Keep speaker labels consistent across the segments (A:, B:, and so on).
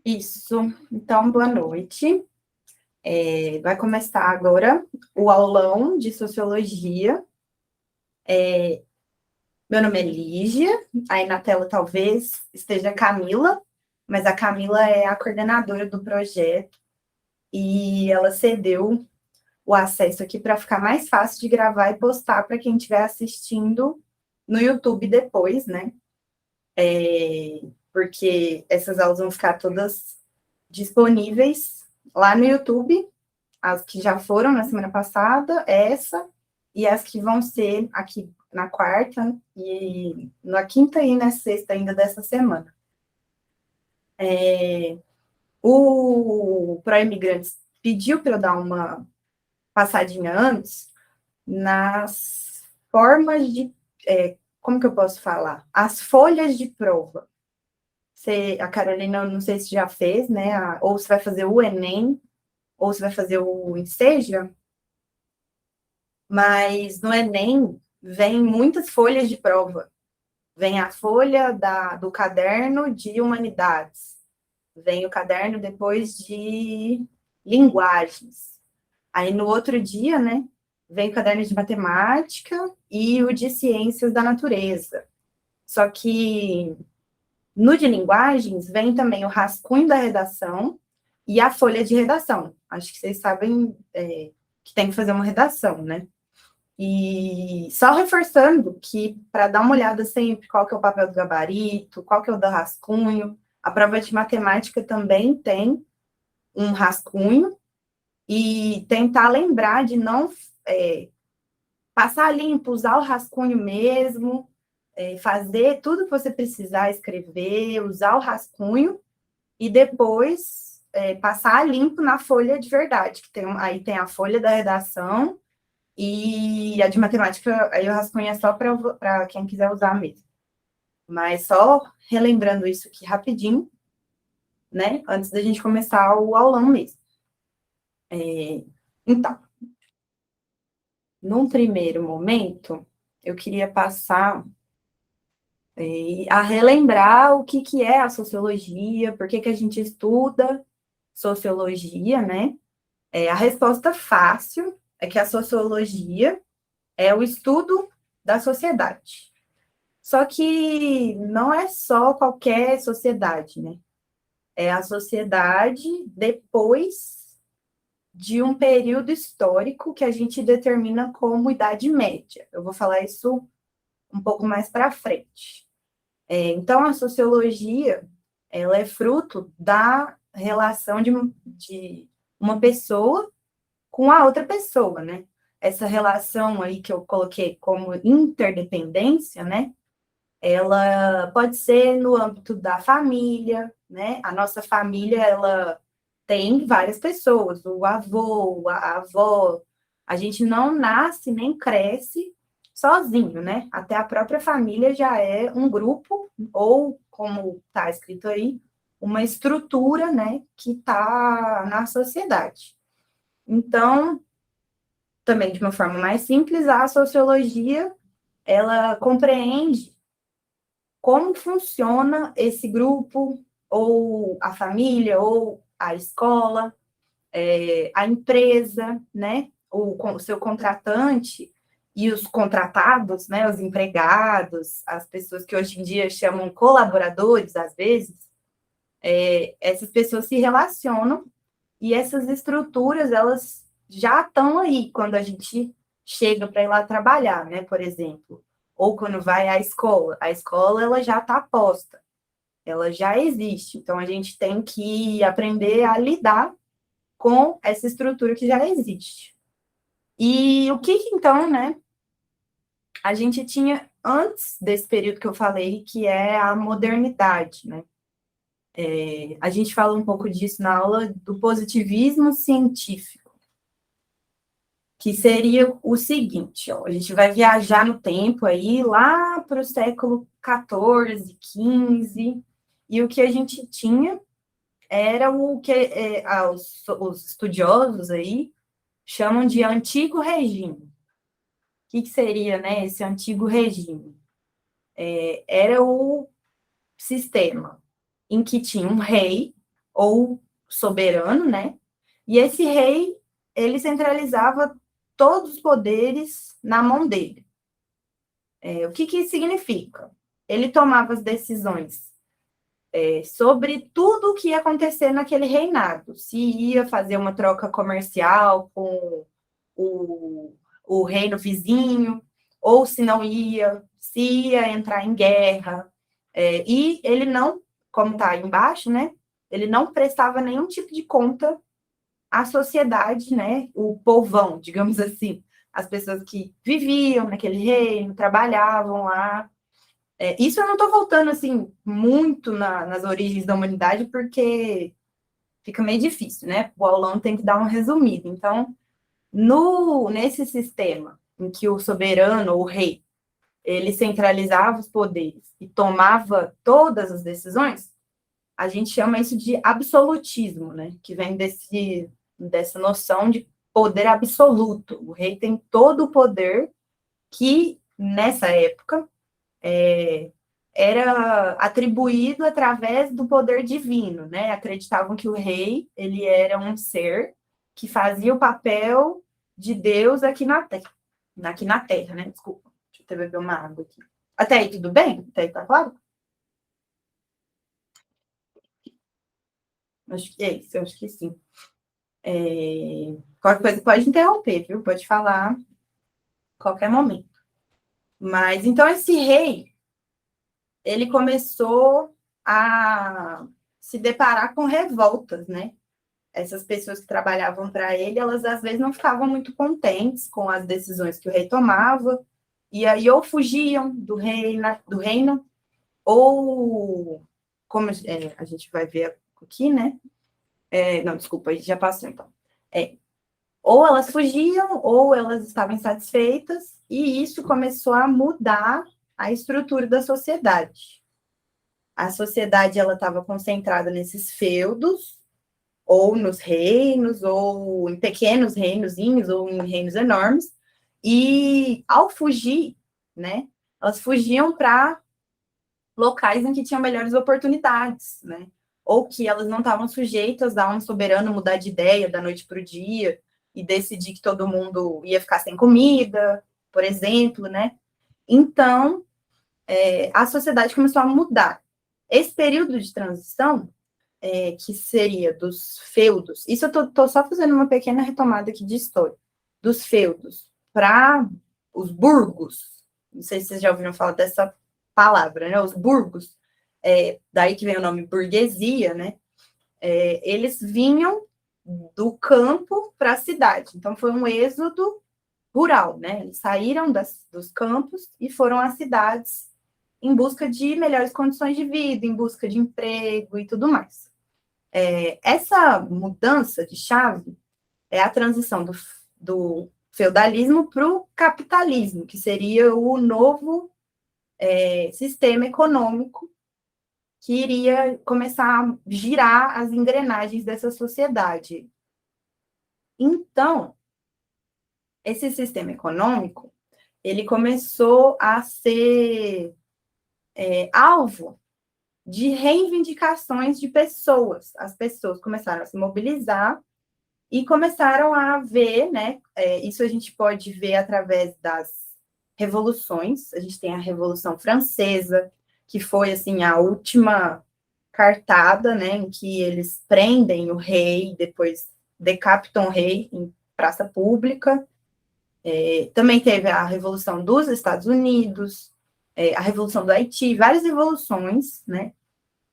A: Isso. Então, boa noite. Vai começar agora o aulão de Sociologia. Meu nome é Lígia, aí na tela talvez esteja a Camila, mas a Camila é a coordenadora do projeto e ela cedeu o acesso aqui para ficar mais fácil de gravar e postar para quem estiver assistindo no YouTube depois, né? Porque essas aulas vão ficar todas disponíveis lá no YouTube, as que já foram na semana passada, essa, e as que vão ser aqui na quarta, e na quinta e na sexta ainda dessa semana. O ProImigrantes pediu para eu dar uma passadinha antes nas formas de. Como que eu posso falar? As folhas de prova. A Carolina, não sei se já fez, né? Ou se vai fazer o Enem, ou se vai fazer o Enseja, mas no Enem vem muitas folhas de prova. Vem a folha do caderno de humanidades, vem o caderno depois de linguagens. Aí no outro dia, né, vem o caderno de matemática e o de ciências da natureza. Só que no de linguagens vem também o rascunho da redação e a folha de redação. Acho que vocês sabem que tem que fazer uma redação, né? E só reforçando que, para dar uma olhada sempre qual que é o papel do gabarito, qual que é o do rascunho, a prova de matemática também tem um rascunho, e tentar lembrar de não passar limpo, usar o rascunho mesmo, fazer tudo que você precisar escrever, usar o rascunho, e depois passar limpo na folha de verdade, que aí tem a folha da redação, e a de matemática, aí o rascunho é só para quem quiser usar mesmo. Mas só relembrando isso aqui rapidinho, né? Antes da gente começar o aulão mesmo. Então, num primeiro momento, eu queria passar a relembrar o que é a sociologia, por que a gente estuda sociologia, né? A resposta fácil é que a sociologia é o estudo da sociedade. Só que não é só qualquer sociedade, né? É a sociedade depois de um período histórico que a gente determina como Idade Média. Eu vou falar isso um pouco mais para frente. Então, a sociologia, ela é fruto da relação de uma pessoa com a outra pessoa, né? Essa relação aí que eu coloquei como interdependência, né? Ela pode ser no âmbito da família, né? A nossa família, ela tem várias pessoas, o avô, a avó. A gente não nasce nem cresce sozinho, né? Até a própria família já é um grupo, ou, como está escrito aí, uma estrutura, né, que está na sociedade. Então, também de uma forma mais simples, a sociologia, ela compreende como funciona esse grupo, ou a família, ou a escola, a empresa, né? O seu contratante e os contratados, né? Os empregados, as pessoas que hoje em dia chamam colaboradores, às vezes, essas pessoas se relacionam e essas estruturas, elas já estão aí quando a gente chega para ir lá trabalhar, né? Por exemplo, ou quando vai à escola. A escola, ela já está posta, ela já existe. Então, a gente tem que aprender a lidar com essa estrutura que já existe. E o que então, né, a gente tinha antes desse período que eu falei, que é a modernidade, né? A gente fala um pouco disso na aula do positivismo científico, que seria o seguinte, ó, a gente vai viajar no tempo aí, lá para o século XIV, XV, e o que a gente tinha era o que os estudiosos aí chamam de antigo regime. O que seria, né, esse antigo regime? Era o sistema em que tinha um rei ou soberano, né? E esse rei, ele centralizava todos os poderes na mão dele. O que isso significa? Ele tomava as decisões sobre tudo o que ia acontecer naquele reinado. Se ia fazer uma troca comercial com o reino vizinho, ou se não ia, se ia entrar em guerra. E ele não, como está aí embaixo, né? Ele não prestava nenhum tipo de conta à sociedade, né? O povão, digamos assim. As pessoas que viviam naquele reino, trabalhavam lá. Isso eu não estou voltando assim muito nas origens da humanidade, porque fica meio difícil, né? O aulão tem que dar um resumido. Então, nesse sistema em que o soberano, o rei, ele centralizava os poderes e tomava todas as decisões, a gente chama isso de absolutismo, né? Que vem dessa noção de poder absoluto. O rei tem todo o poder que, nessa época, era atribuído através do poder divino, né? Acreditavam que o rei, ele era um ser que fazia o papel de Deus aqui na Terra, né? Desculpa, deixa eu até beber uma água aqui. Até aí, tudo bem? Até aí, tá claro? Acho que é isso, eu acho que sim. Qualquer coisa pode interromper, viu? Pode falar a qualquer momento. Mas, então, esse rei, ele começou a se deparar com revoltas, né? Essas pessoas que trabalhavam para ele, elas às vezes não ficavam muito contentes com as decisões que o rei tomava, e aí ou fugiam do reino, ou, como a gente vai ver aqui, né? Não, desculpa, já passou então. Ou elas fugiam, ou elas estavam insatisfeitas, e isso começou a mudar a estrutura da sociedade. A sociedade ela estava concentrada nesses feudos, ou nos reinos, ou em pequenos reinozinhos, ou em reinos enormes, e ao fugir, né, elas fugiam para locais em que tinham melhores oportunidades, né, ou que elas não estavam sujeitas a um soberano mudar de ideia da noite para o dia e decidir que todo mundo ia ficar sem comida, por exemplo, né. Então, a sociedade começou a mudar. Esse período de transição que seria dos feudos, isso eu estou só fazendo uma pequena retomada aqui de história, dos feudos para os burgos, não sei se vocês já ouviram falar dessa palavra, né? Os burgos, daí que vem o nome burguesia, né? Eles vinham do campo para a cidade, então foi um êxodo rural, né? Eles saíram dos campos e foram às cidades em busca de melhores condições de vida, em busca de emprego e tudo mais. Essa mudança de chave é a transição do feudalismo para o capitalismo, que seria o novo sistema econômico que iria começar a girar as engrenagens dessa sociedade. Então, esse sistema econômico, ele começou a ser alvo de reivindicações de pessoas. As pessoas começaram a se mobilizar e começaram a ver, né? Isso a gente pode ver através das revoluções. A gente tem a Revolução Francesa, que foi assim a última cartada, né? Em que eles prendem o rei, depois decapitam o rei em praça pública. Também teve a Revolução dos Estados Unidos, a Revolução do Haiti, várias revoluções, né?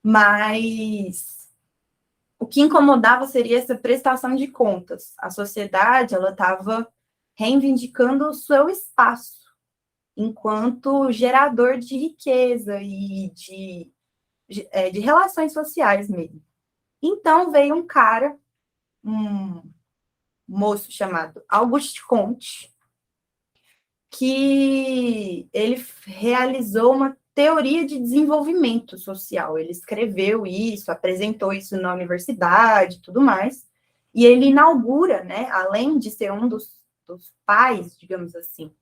A: Mas o que incomodava seria essa prestação de contas. A sociedade ela estava reivindicando o seu espaço enquanto gerador de riqueza e de relações sociais mesmo. Então veio um cara, um moço chamado Auguste Comte, que ele realizou uma teoria de desenvolvimento social. Ele escreveu isso, apresentou isso na universidade e tudo mais. E ele inaugura, né, além de ser um dos pais, digamos assim,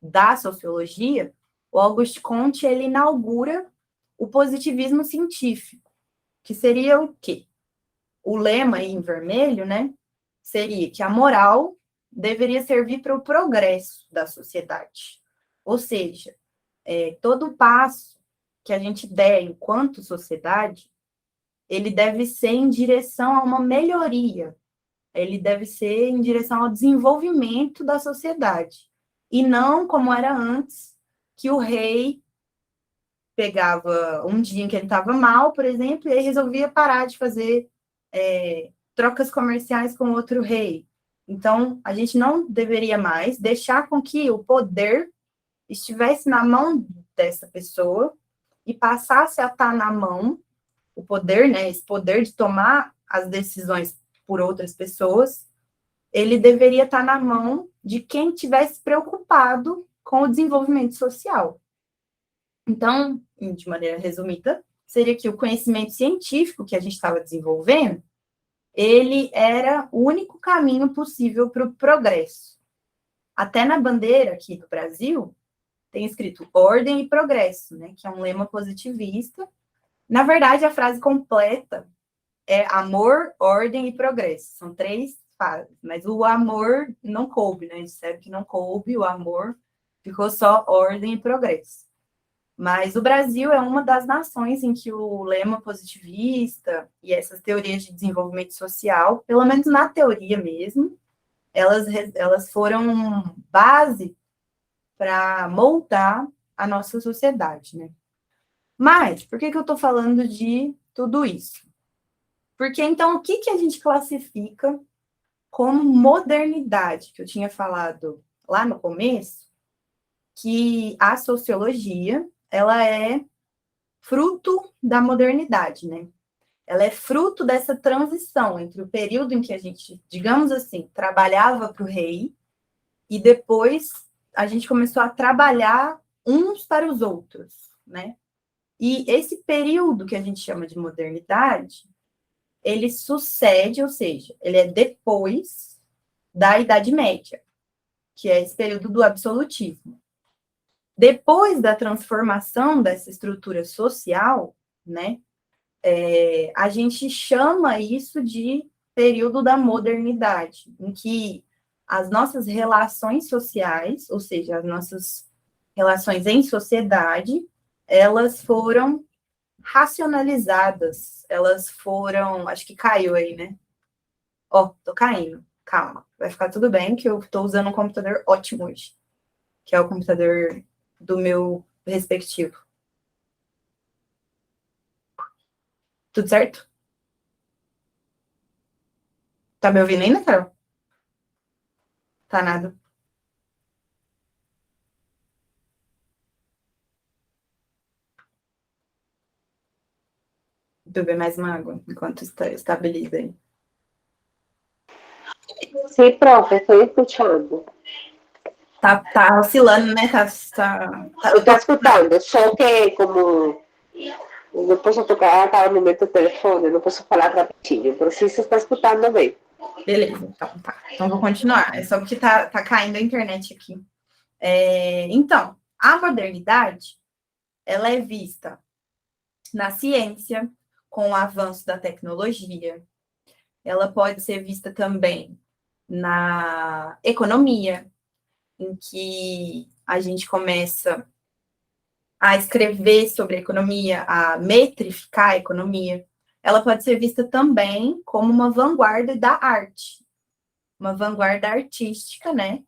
A: da sociologia, o Auguste Comte ele inaugura o positivismo científico, que seria o quê? o lema aí em vermelho, né, seria que a moral deveria servir para o progresso da sociedade. Ou seja, todo passo que a gente der enquanto sociedade, ele deve ser em direção a uma melhoria, ele deve ser em direção ao desenvolvimento da sociedade, e não como era antes, que o rei pegava um dia em que ele estava mal, por exemplo, e aí resolvia parar de fazer trocas comerciais com outro rei. Então, a gente não deveria mais deixar com que o poder estivesse na mão dessa pessoa e passasse a estar na mão, o poder, né, esse poder de tomar as decisões por outras pessoas, ele deveria estar na mão de quem tivesse preocupado com o desenvolvimento social. Então, de maneira resumida, seria que o conhecimento científico que a gente estava desenvolvendo, ele era o único caminho possível para o progresso. Até na bandeira aqui do Brasil, tem escrito ordem e progresso, né, que é um lema positivista. Na verdade, a frase completa é amor, ordem e progresso. São 3 fases, mas o amor não coube, né? A gente sabe que não coube o amor, ficou só ordem e progresso. Mas o Brasil é uma das nações em que o lema positivista e essas teorias de desenvolvimento social, pelo menos na teoria mesmo, elas foram base para moldar a nossa sociedade, né? Mas, por que eu estou falando de tudo isso? Porque, então, o que a gente classifica como modernidade? Que eu tinha falado lá no começo, que a sociologia, ela é fruto da modernidade, né? Ela é fruto dessa transição entre o período em que a gente, digamos assim, trabalhava para o rei e depois a gente começou a trabalhar uns para os outros, né? E esse período que a gente chama de modernidade, ele sucede, ou seja, ele é depois da Idade Média, que é esse período do absolutismo. Depois da transformação dessa estrutura social, né, a gente chama isso de período da modernidade, em que as nossas relações sociais, ou seja, as nossas relações em sociedade, elas foram racionalizadas, elas foram, acho que caiu aí, né? Ó, tô caindo, calma, vai ficar tudo bem, que eu tô usando um computador ótimo hoje, que é o computador do meu respectivo. Tudo certo? Tá me ouvindo ainda, Carol? Tá nada. Beber mais uma água, enquanto estabiliza aí.
B: Sí, profe, estoy escuchando.
A: Tá oscilando, né?
B: Está escutando, só que como não posso tocar a cada momento o telefone, não posso falar rapidinho, pero sí se está escutando bem.
A: Beleza, então tá. Então vou continuar. É só porque tá caindo a internet aqui. Então, a modernidade, ela é vista na ciência, com o avanço da tecnologia. Ela pode ser vista também na economia, em que a gente começa a escrever sobre a economia, a metrificar a economia. Ela pode ser vista também como uma vanguarda da arte, uma vanguarda artística, né?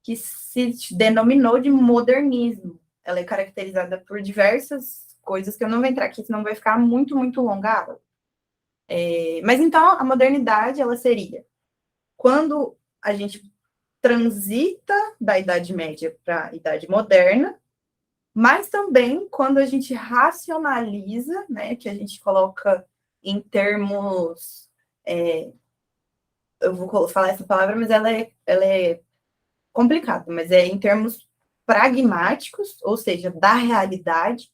A: Que se denominou de modernismo. Ela é caracterizada por diversas coisas que eu não vou entrar aqui, senão vai ficar muito, muito longa. Mas então, a modernidade, ela seria quando a gente transita da Idade Média para a Idade Moderna, mas também quando a gente racionaliza, né, que a gente coloca em termos, eu vou falar essa palavra, mas ela é complicada, mas é em termos pragmáticos, ou seja, da realidade,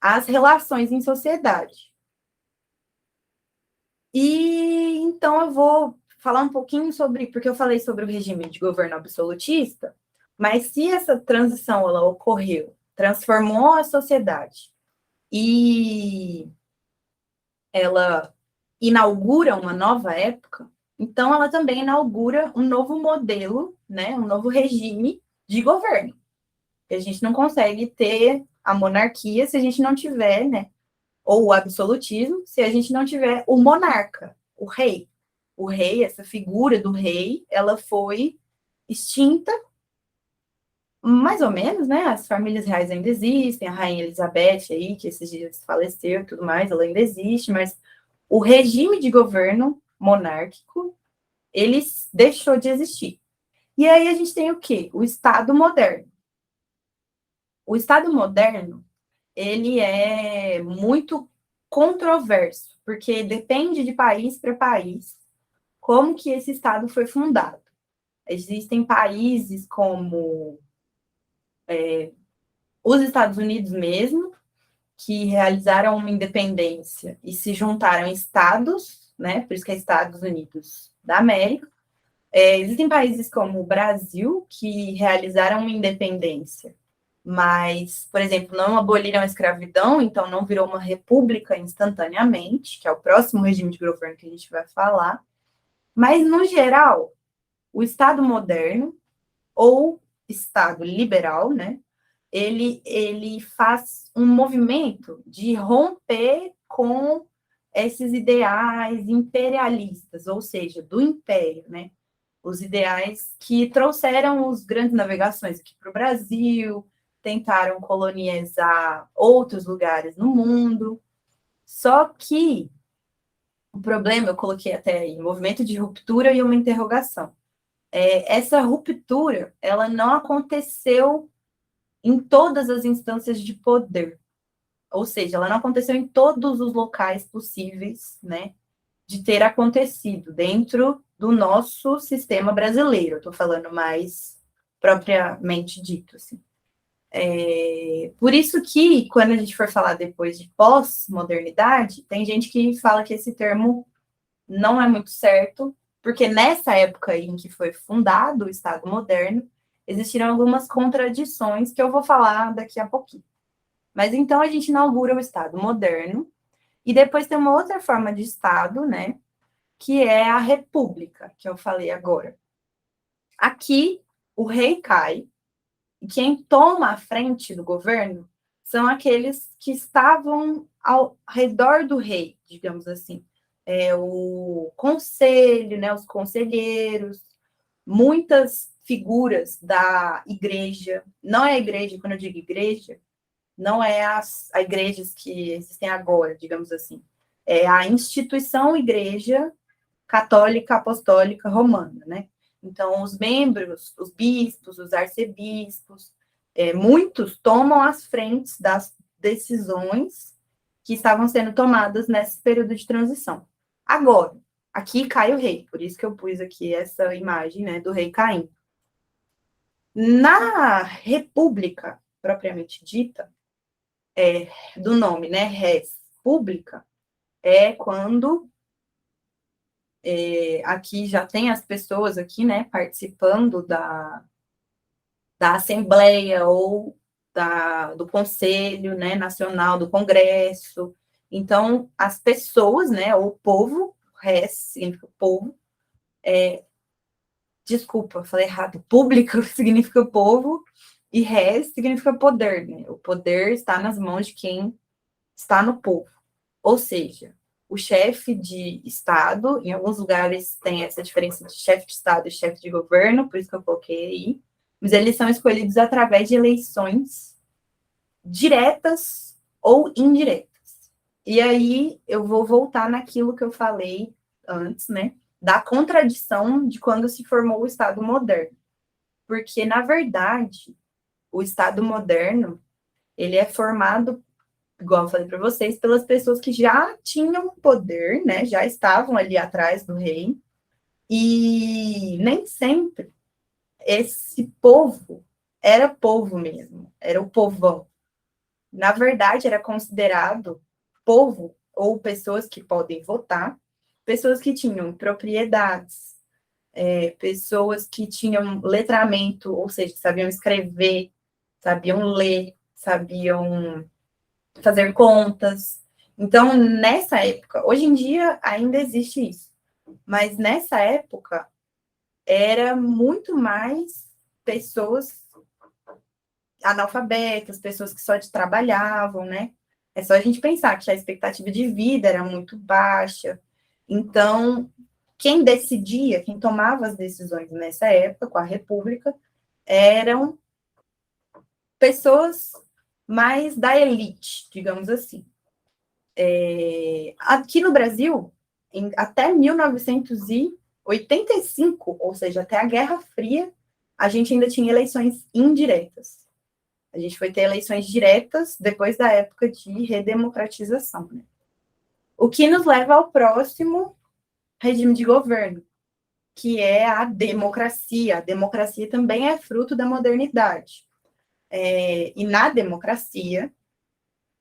A: as relações em sociedade. E então eu vou falar um pouquinho sobre, porque eu falei sobre o regime de governo absolutista, mas se essa transição ela ocorreu, transformou a sociedade e ela inaugura uma nova época, então ela também inaugura um novo modelo, né, um novo regime de governo. A gente não consegue ter a monarquia se a gente não tiver, né, ou o absolutismo, se a gente não tiver o monarca, o rei. O rei, essa figura do rei, ela foi extinta, mais ou menos, né? As famílias reais ainda existem, a rainha Elizabeth aí, que esses dias faleceu e tudo mais, ela ainda existe, mas o regime de governo monárquico, ele deixou de existir. E aí a gente tem o quê? O Estado moderno. O Estado moderno, ele é muito controverso, porque depende de país para país como que esse Estado foi fundado. Existem países como os Estados Unidos mesmo, que realizaram uma independência e se juntaram em estados, né? Por isso que é Estados Unidos da América. Existem países como o Brasil, que realizaram uma independência, mas, por exemplo, não aboliram a escravidão, então não virou uma república instantaneamente, que é o próximo regime de governo que a gente vai falar. Mas, no geral, o Estado moderno ou Estado liberal, né? Ele faz um movimento de romper com esses ideais imperialistas, ou seja, do império, né? Os ideais que trouxeram os grandes navegações aqui para o Brasil, tentaram colonizar outros lugares no mundo. Só que o problema, eu coloquei até aí, movimento de ruptura e uma interrogação. Essa ruptura, ela não aconteceu em todas as instâncias de poder. Ou seja, ela não aconteceu em todos os locais possíveis, né, de ter acontecido dentro do nosso sistema brasileiro. Estou falando mais propriamente dito, assim. Por isso que, quando a gente for falar depois de pós-modernidade, tem gente que fala que esse termo não é muito certo, porque nessa época em que foi fundado o Estado moderno, existiram algumas contradições que eu vou falar daqui a pouquinho. Mas então a gente inaugura o Estado moderno, e depois tem uma outra forma de Estado, né, que é a República, que eu falei agora. Aqui, o rei cai, e quem toma a frente do governo são aqueles que estavam ao redor do rei, digamos assim. O conselho, né, os conselheiros, muitas figuras da igreja. Não é a igreja, quando eu digo igreja, não é as igrejas que existem agora, digamos assim. É a instituição igreja católica, apostólica, romana, né? Então, os membros, os bispos, os arcebispos, muitos tomam as frentes das decisões que estavam sendo tomadas nesse período de transição. Agora, aqui cai o rei, por isso que eu pus aqui essa imagem, né, do rei caindo. Na república, propriamente dita, do nome, né, res pública, é quando aqui já tem as pessoas aqui, né, participando da Assembleia ou do Conselho, né, Nacional, do Congresso. Então, as pessoas, né, o povo, res significa povo, desculpa, falei errado, público significa povo, e res significa poder, né? O poder está nas mãos de quem está no povo. Ou seja, o chefe de Estado, em alguns lugares tem essa diferença de chefe de Estado e chefe de governo, por isso que eu coloquei aí, mas eles são escolhidos através de eleições diretas ou indiretas. E aí eu vou voltar naquilo que eu falei antes, né, da contradição de quando se formou o Estado moderno. Porque, na verdade, o Estado moderno, ele é formado, igual eu falei para vocês, pelas pessoas que já tinham poder, né, já estavam ali atrás do rei, e nem sempre esse povo era povo mesmo, era o povão. Na verdade, era considerado povo ou pessoas que podem votar, pessoas que tinham propriedades, pessoas que tinham letramento, ou seja, sabiam escrever, sabiam ler, sabiam fazer contas. Então, nessa época, hoje em dia ainda existe isso, mas nessa época era muito mais pessoas analfabetas, pessoas que só trabalhavam, né? É só a gente pensar que a expectativa de vida era muito baixa. Então, quem decidia, quem tomava as decisões nessa época, com a República, eram pessoas mais da elite, digamos assim. Aqui no Brasil, até 1985, ou seja, até a Guerra Fria, a gente ainda tinha eleições indiretas. A gente foi ter eleições diretas depois da época de redemocratização, né? O que nos leva ao próximo regime de governo, que é a democracia. A democracia também é fruto da modernidade. E na democracia,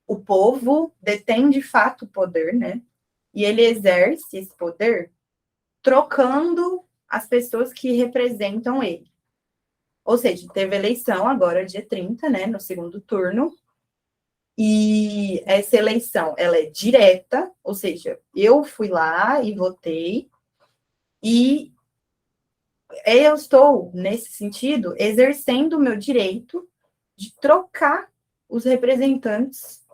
A: o povo detém de fato o poder, né? E ele exerce esse poder trocando as pessoas que representam ele. Ou seja, teve eleição agora, dia 30, né, no segundo turno, e essa eleição, ela é direta, ou seja, eu fui lá e votei, e eu estou, nesse sentido, exercendo o meu direito de trocar os representantes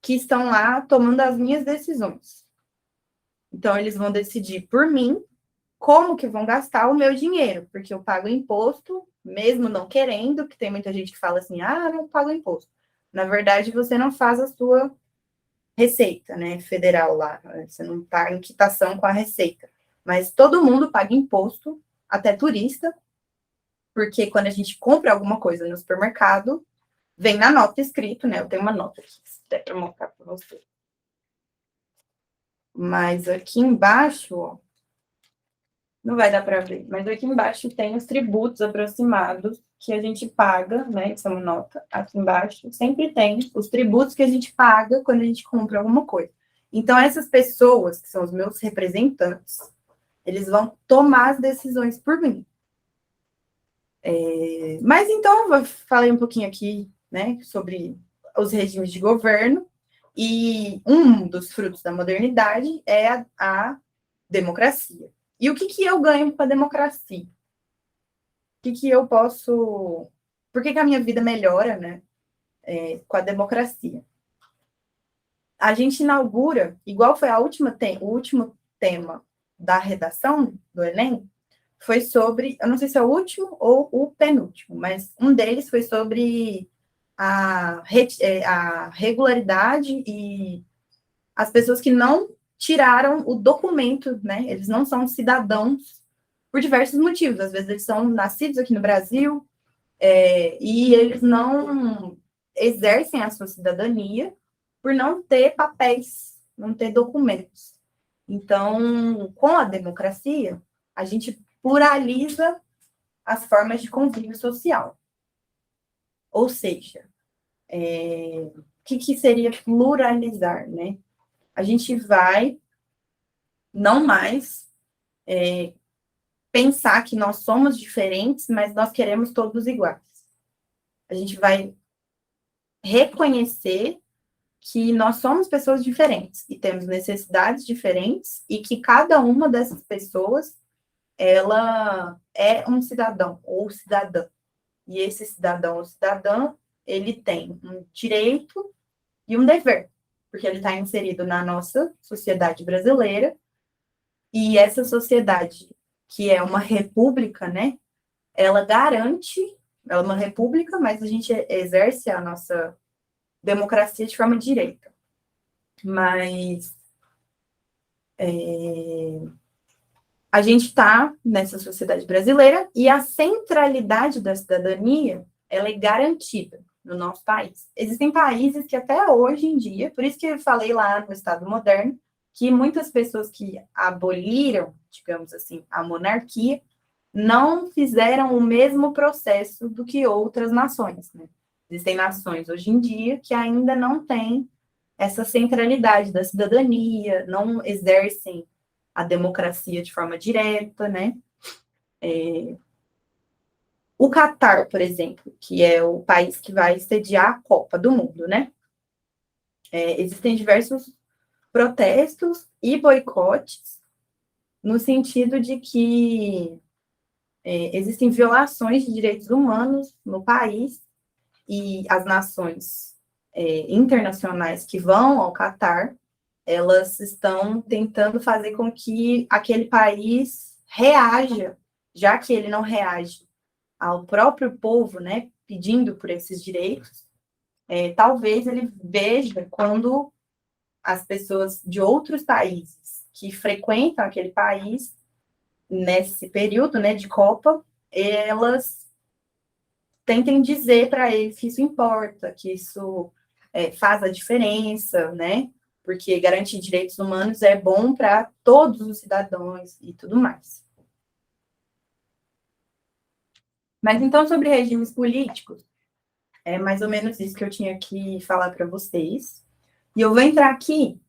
A: que estão lá tomando as minhas decisões. Então, eles vão decidir por mim como que vão gastar o meu dinheiro, porque eu pago imposto, mesmo não querendo, que tem muita gente que fala assim, não pago imposto. Na verdade, você não faz a sua receita, né, federal lá, você não paga em quitação com a receita. Mas todo mundo paga imposto, até turista, porque quando a gente compra alguma coisa no supermercado, vem na nota escrito, né, eu tenho uma nota aqui, se der para mostrar para você. Mas aqui embaixo, ó, não vai dar para ver, mas aqui embaixo tem os tributos aproximados que a gente paga, né? Isso é uma nota. Aqui embaixo sempre tem os tributos que a gente paga quando a gente compra alguma coisa. Então, essas pessoas, que são os meus representantes, eles vão tomar as decisões por mim. Mas então, eu falei um pouquinho aqui, né, sobre os regimes de governo, e um dos frutos da modernidade é a democracia. E o que eu ganho com a democracia? O que eu posso... Por que a minha vida melhora, né, com a democracia? A gente inaugura, igual foi o último tema da redação do Enem, foi sobre, eu não sei se é o último ou o penúltimo, mas um deles foi sobre a regularidade e as pessoas que não tiraram o documento, né? Eles não são cidadãos por diversos motivos. Às vezes eles são nascidos aqui no Brasil e eles não exercem a sua cidadania por não ter papéis, não ter documentos. Então, com a democracia, a gente pluraliza as formas de convívio social. Ou seja, o que seria pluralizar, né? A gente vai não mais pensar que nós somos diferentes, mas nós queremos todos iguais. A gente vai reconhecer que nós somos pessoas diferentes e temos necessidades diferentes e que cada uma dessas pessoas, ela é um cidadão ou cidadã. E esse cidadão ou cidadã, ele tem um direito e um dever, porque ele está inserido na nossa sociedade brasileira, e essa sociedade, que é uma república, né, ela garante, ela é uma república, mas a gente exerce a nossa democracia de forma direta. Mas a gente está nessa sociedade brasileira e a centralidade da cidadania, ela é garantida no nosso país. Existem países que até hoje em dia, por isso que eu falei lá no Estado Moderno, que muitas pessoas que aboliram, digamos assim, a monarquia, não fizeram o mesmo processo do que outras nações, né? Existem nações hoje em dia que ainda não têm essa centralidade da cidadania, não exercem a democracia de forma direta, né? O Catar, por exemplo, que é o país que vai sediar a Copa do Mundo, né? Existem diversos protestos e boicotes, no sentido de que existem violações de direitos humanos no país, e as nações internacionais que vão ao Catar, elas estão tentando fazer com que aquele país reaja, já que ele não reage ao próprio povo, né, pedindo por esses direitos, talvez ele veja quando as pessoas de outros países que frequentam aquele país nesse período, né, de Copa, elas tentem dizer para eles que isso importa, que isso faz a diferença, né? Porque garantir direitos humanos é bom para todos os cidadãos e tudo mais. Mas então, sobre regimes políticos, é mais ou menos isso que eu tinha que falar para vocês. E eu vou entrar aqui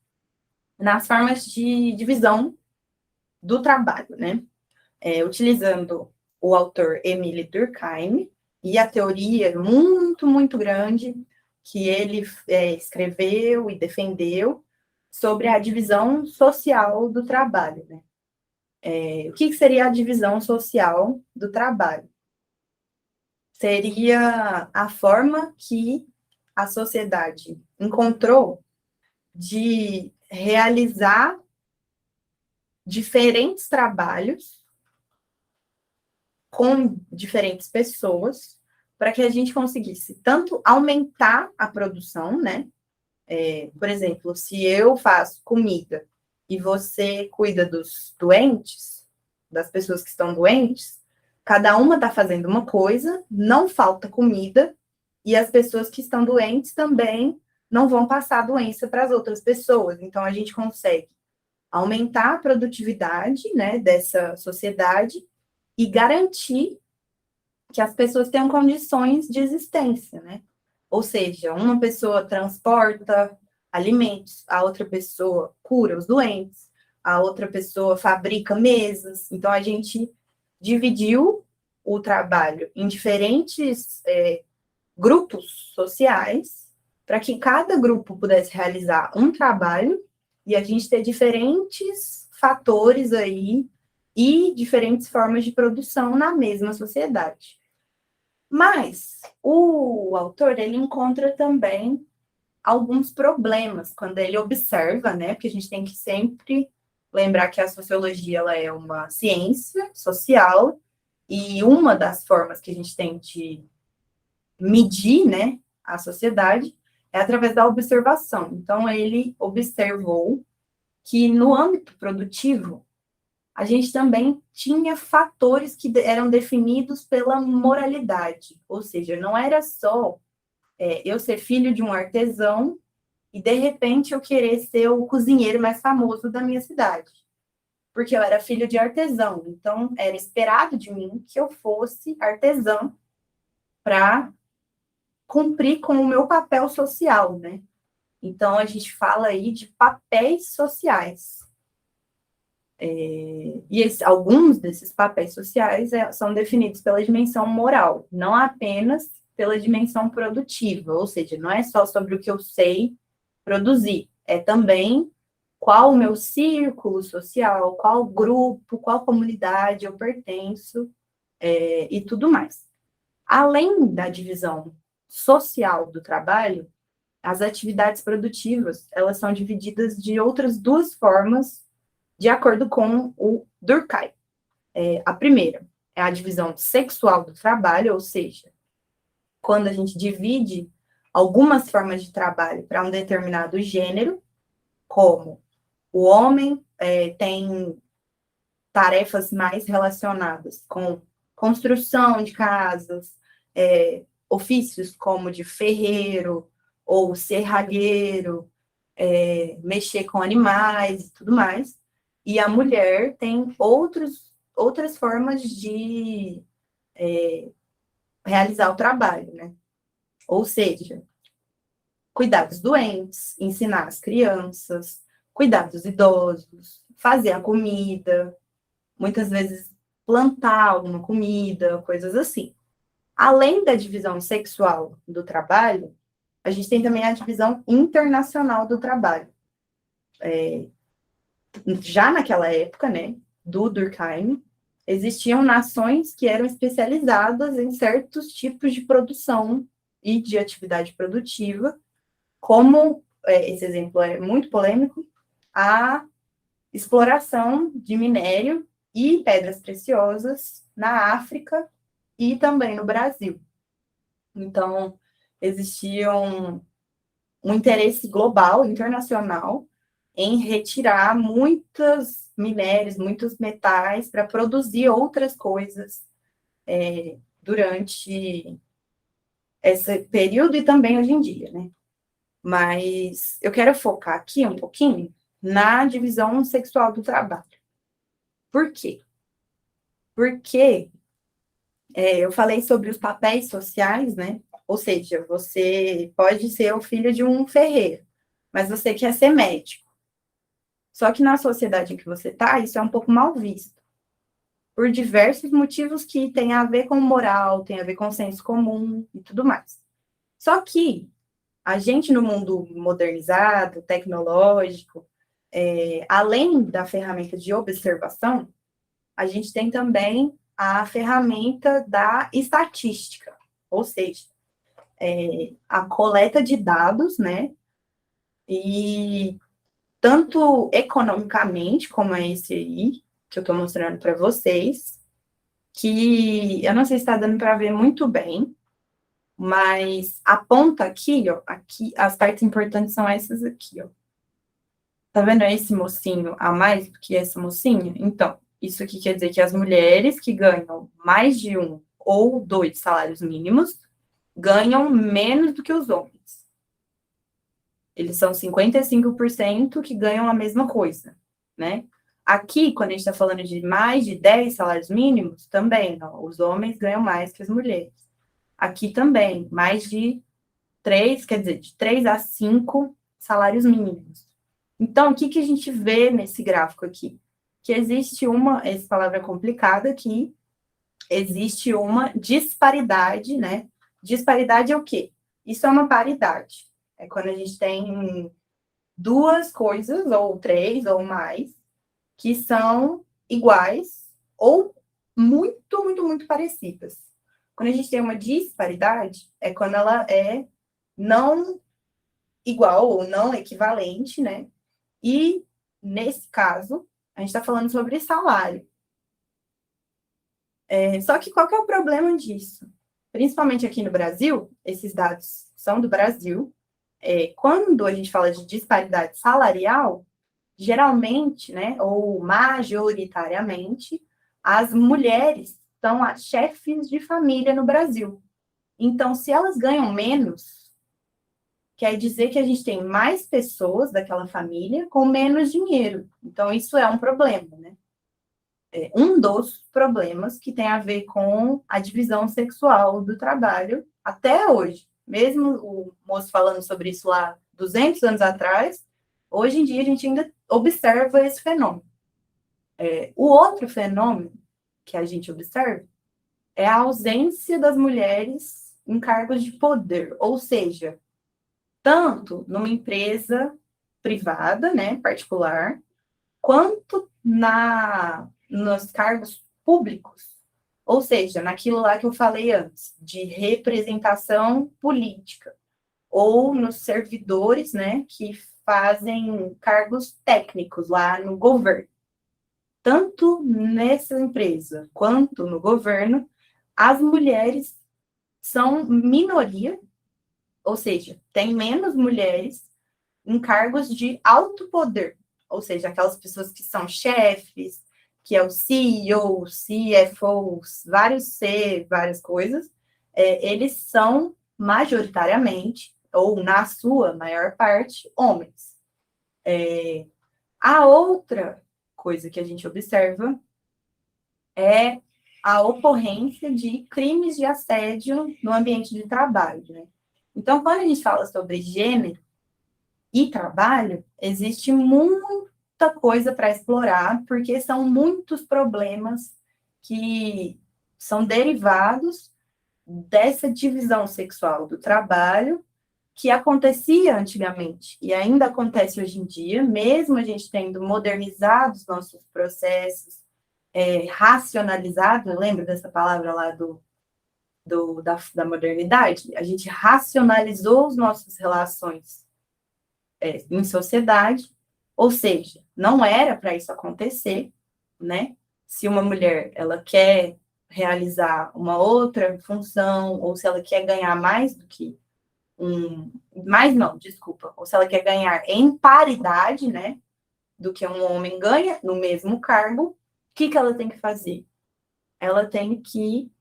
A: nas formas de divisão do trabalho, né? Utilizando o autor Emile Durkheim e a teoria muito, muito grande que ele escreveu e defendeu sobre a divisão social do trabalho, né? O que seria a divisão social do trabalho? Seria a forma que a sociedade encontrou de realizar diferentes trabalhos com diferentes pessoas para que a gente conseguisse tanto aumentar a produção, né? Por exemplo, se eu faço comida e você cuida dos doentes, das pessoas que estão doentes, cada uma está fazendo uma coisa, não falta comida, e as pessoas que estão doentes também não vão passar a doença para as outras pessoas. Então, a gente consegue aumentar a produtividade, né, dessa sociedade e garantir que as pessoas tenham condições de existência, né? Ou seja, uma pessoa transporta alimentos, a outra pessoa cura os doentes, a outra pessoa fabrica mesas. Então, a gente dividiu o trabalho em diferentes grupos sociais para que cada grupo pudesse realizar um trabalho e a gente ter diferentes fatores aí e diferentes formas de produção na mesma sociedade. Mas o autor, ele encontra também alguns problemas quando ele observa, né? Porque a gente tem que sempre lembrar que a sociologia ela é uma ciência social e uma das formas que a gente tem de medir, né, a sociedade é através da observação. Então, ele observou que no âmbito produtivo a gente também tinha fatores que eram definidos pela moralidade, ou seja, não era só eu ser filho de um artesão e, de repente, eu querer ser o cozinheiro mais famoso da minha cidade, porque eu era filho de artesão, então era esperado de mim que eu fosse artesã para cumprir com o meu papel social, né? Então, a gente fala aí de papéis sociais. Alguns desses papéis sociais são definidos pela dimensão moral, não apenas pela dimensão produtiva, ou seja, não é só sobre o que eu sei produzir, é também qual o meu círculo social, qual grupo, qual comunidade eu pertenço, e tudo mais. Além da divisão social do trabalho, as atividades produtivas, elas são divididas de outras duas formas, de acordo com o Durkheim. A primeira é a divisão sexual do trabalho, ou seja, quando a gente divide algumas formas de trabalho para um determinado gênero, como o homem tem tarefas mais relacionadas com construção de casas, ofícios como de ferreiro ou serralheiro, mexer com animais e tudo mais. E a mulher tem outras formas de realizar o trabalho, né? Ou seja, cuidar dos doentes, ensinar as crianças, cuidar dos idosos, fazer a comida, muitas vezes plantar alguma comida, coisas assim. Além da divisão sexual do trabalho, a gente tem também a divisão internacional do trabalho, já naquela época, né, do Durkheim, existiam nações que eram especializadas em certos tipos de produção e de atividade produtiva, como, esse exemplo é muito polêmico, a exploração de minério e pedras preciosas na África e também no Brasil. Então, existia um interesse global, internacional, em retirar muitos minérios, muitos metais para produzir outras coisas durante esse período e também hoje em dia, né? Mas eu quero focar aqui um pouquinho na divisão sexual do trabalho. Por quê? Porque eu falei sobre os papéis sociais, né? Ou seja, você pode ser o filho de um ferreiro, mas você quer ser médico. Só que na sociedade em que você está, isso é um pouco mal visto, por diversos motivos que têm a ver com moral, tem a ver com senso comum e tudo mais. Só que a gente, no mundo modernizado, tecnológico, além da ferramenta de observação, a gente tem também a ferramenta da estatística, ou seja, a coleta de dados, né? E tanto economicamente, como é esse aí, que eu estou mostrando para vocês, que eu não sei se está dando para ver muito bem, mas a ponta aqui, ó, aqui, as partes importantes são essas aqui, ó. Tá vendo esse mocinho a mais do que essa mocinha? Então, isso aqui quer dizer que as mulheres que ganham mais de 1 ou 2 salários mínimos ganham menos do que os homens. Eles são 55% que ganham a mesma coisa, né? Aqui, quando a gente está falando de mais de 10 salários mínimos, também, ó, os homens ganham mais que as mulheres. Aqui também, mais de 3, quer dizer, de 3 a 5 salários mínimos. Então, o que a gente vê nesse gráfico aqui? Que existe essa palavra é complicada aqui, existe uma disparidade, né? Disparidade é o quê? Isso é uma paridade. É quando a gente tem duas coisas, ou 3, ou mais, que são iguais, ou muito, muito, muito parecidas. Quando a gente tem uma disparidade, é quando ela é não igual ou não equivalente, né? E, nesse caso, a gente está falando sobre salário. Só que qual que é o problema disso? Principalmente aqui no Brasil, esses dados são do Brasil. Quando a gente fala de disparidade salarial, geralmente, né, ou majoritariamente, as mulheres são as chefes de família no Brasil. Então, se elas ganham menos, quer dizer que a gente tem mais pessoas daquela família com menos dinheiro. Então, isso é um problema, né? Um dos problemas que tem a ver com a divisão sexual do trabalho até hoje. Mesmo o moço falando sobre isso lá 200 anos atrás, hoje em dia a gente ainda observa esse fenômeno. O outro fenômeno que a gente observa é a ausência das mulheres em cargos de poder, ou seja, tanto numa empresa privada, né, particular, quanto nos cargos públicos, ou seja, naquilo lá que eu falei antes, de representação política, ou nos servidores, né, que fazem cargos técnicos lá no governo. Tanto nessa empresa quanto no governo, as mulheres são minoria, ou seja, tem menos mulheres em cargos de alto poder, ou seja, aquelas pessoas que são chefes, que é o CEO, CFO, vários C, várias coisas, eles são majoritariamente, ou na sua maior parte, homens. A outra coisa que a gente observa é a ocorrência de crimes de assédio no ambiente de trabalho, né? Então, quando a gente fala sobre gênero e trabalho, existe muita coisa para explorar, porque são muitos problemas que são derivados dessa divisão sexual do trabalho, que acontecia antigamente e ainda acontece hoje em dia, mesmo a gente tendo modernizado os nossos processos, racionalizado, lembra dessa palavra lá da modernidade? A gente racionalizou as nossas relações em sociedade, ou seja, não era para isso acontecer, né? Se uma mulher ela quer realizar uma outra função, ou se ela quer ganhar mais do que mais não, desculpa, ou se ela quer ganhar em paridade, né, do que um homem ganha no mesmo cargo, o que ela tem que fazer? Ela tem que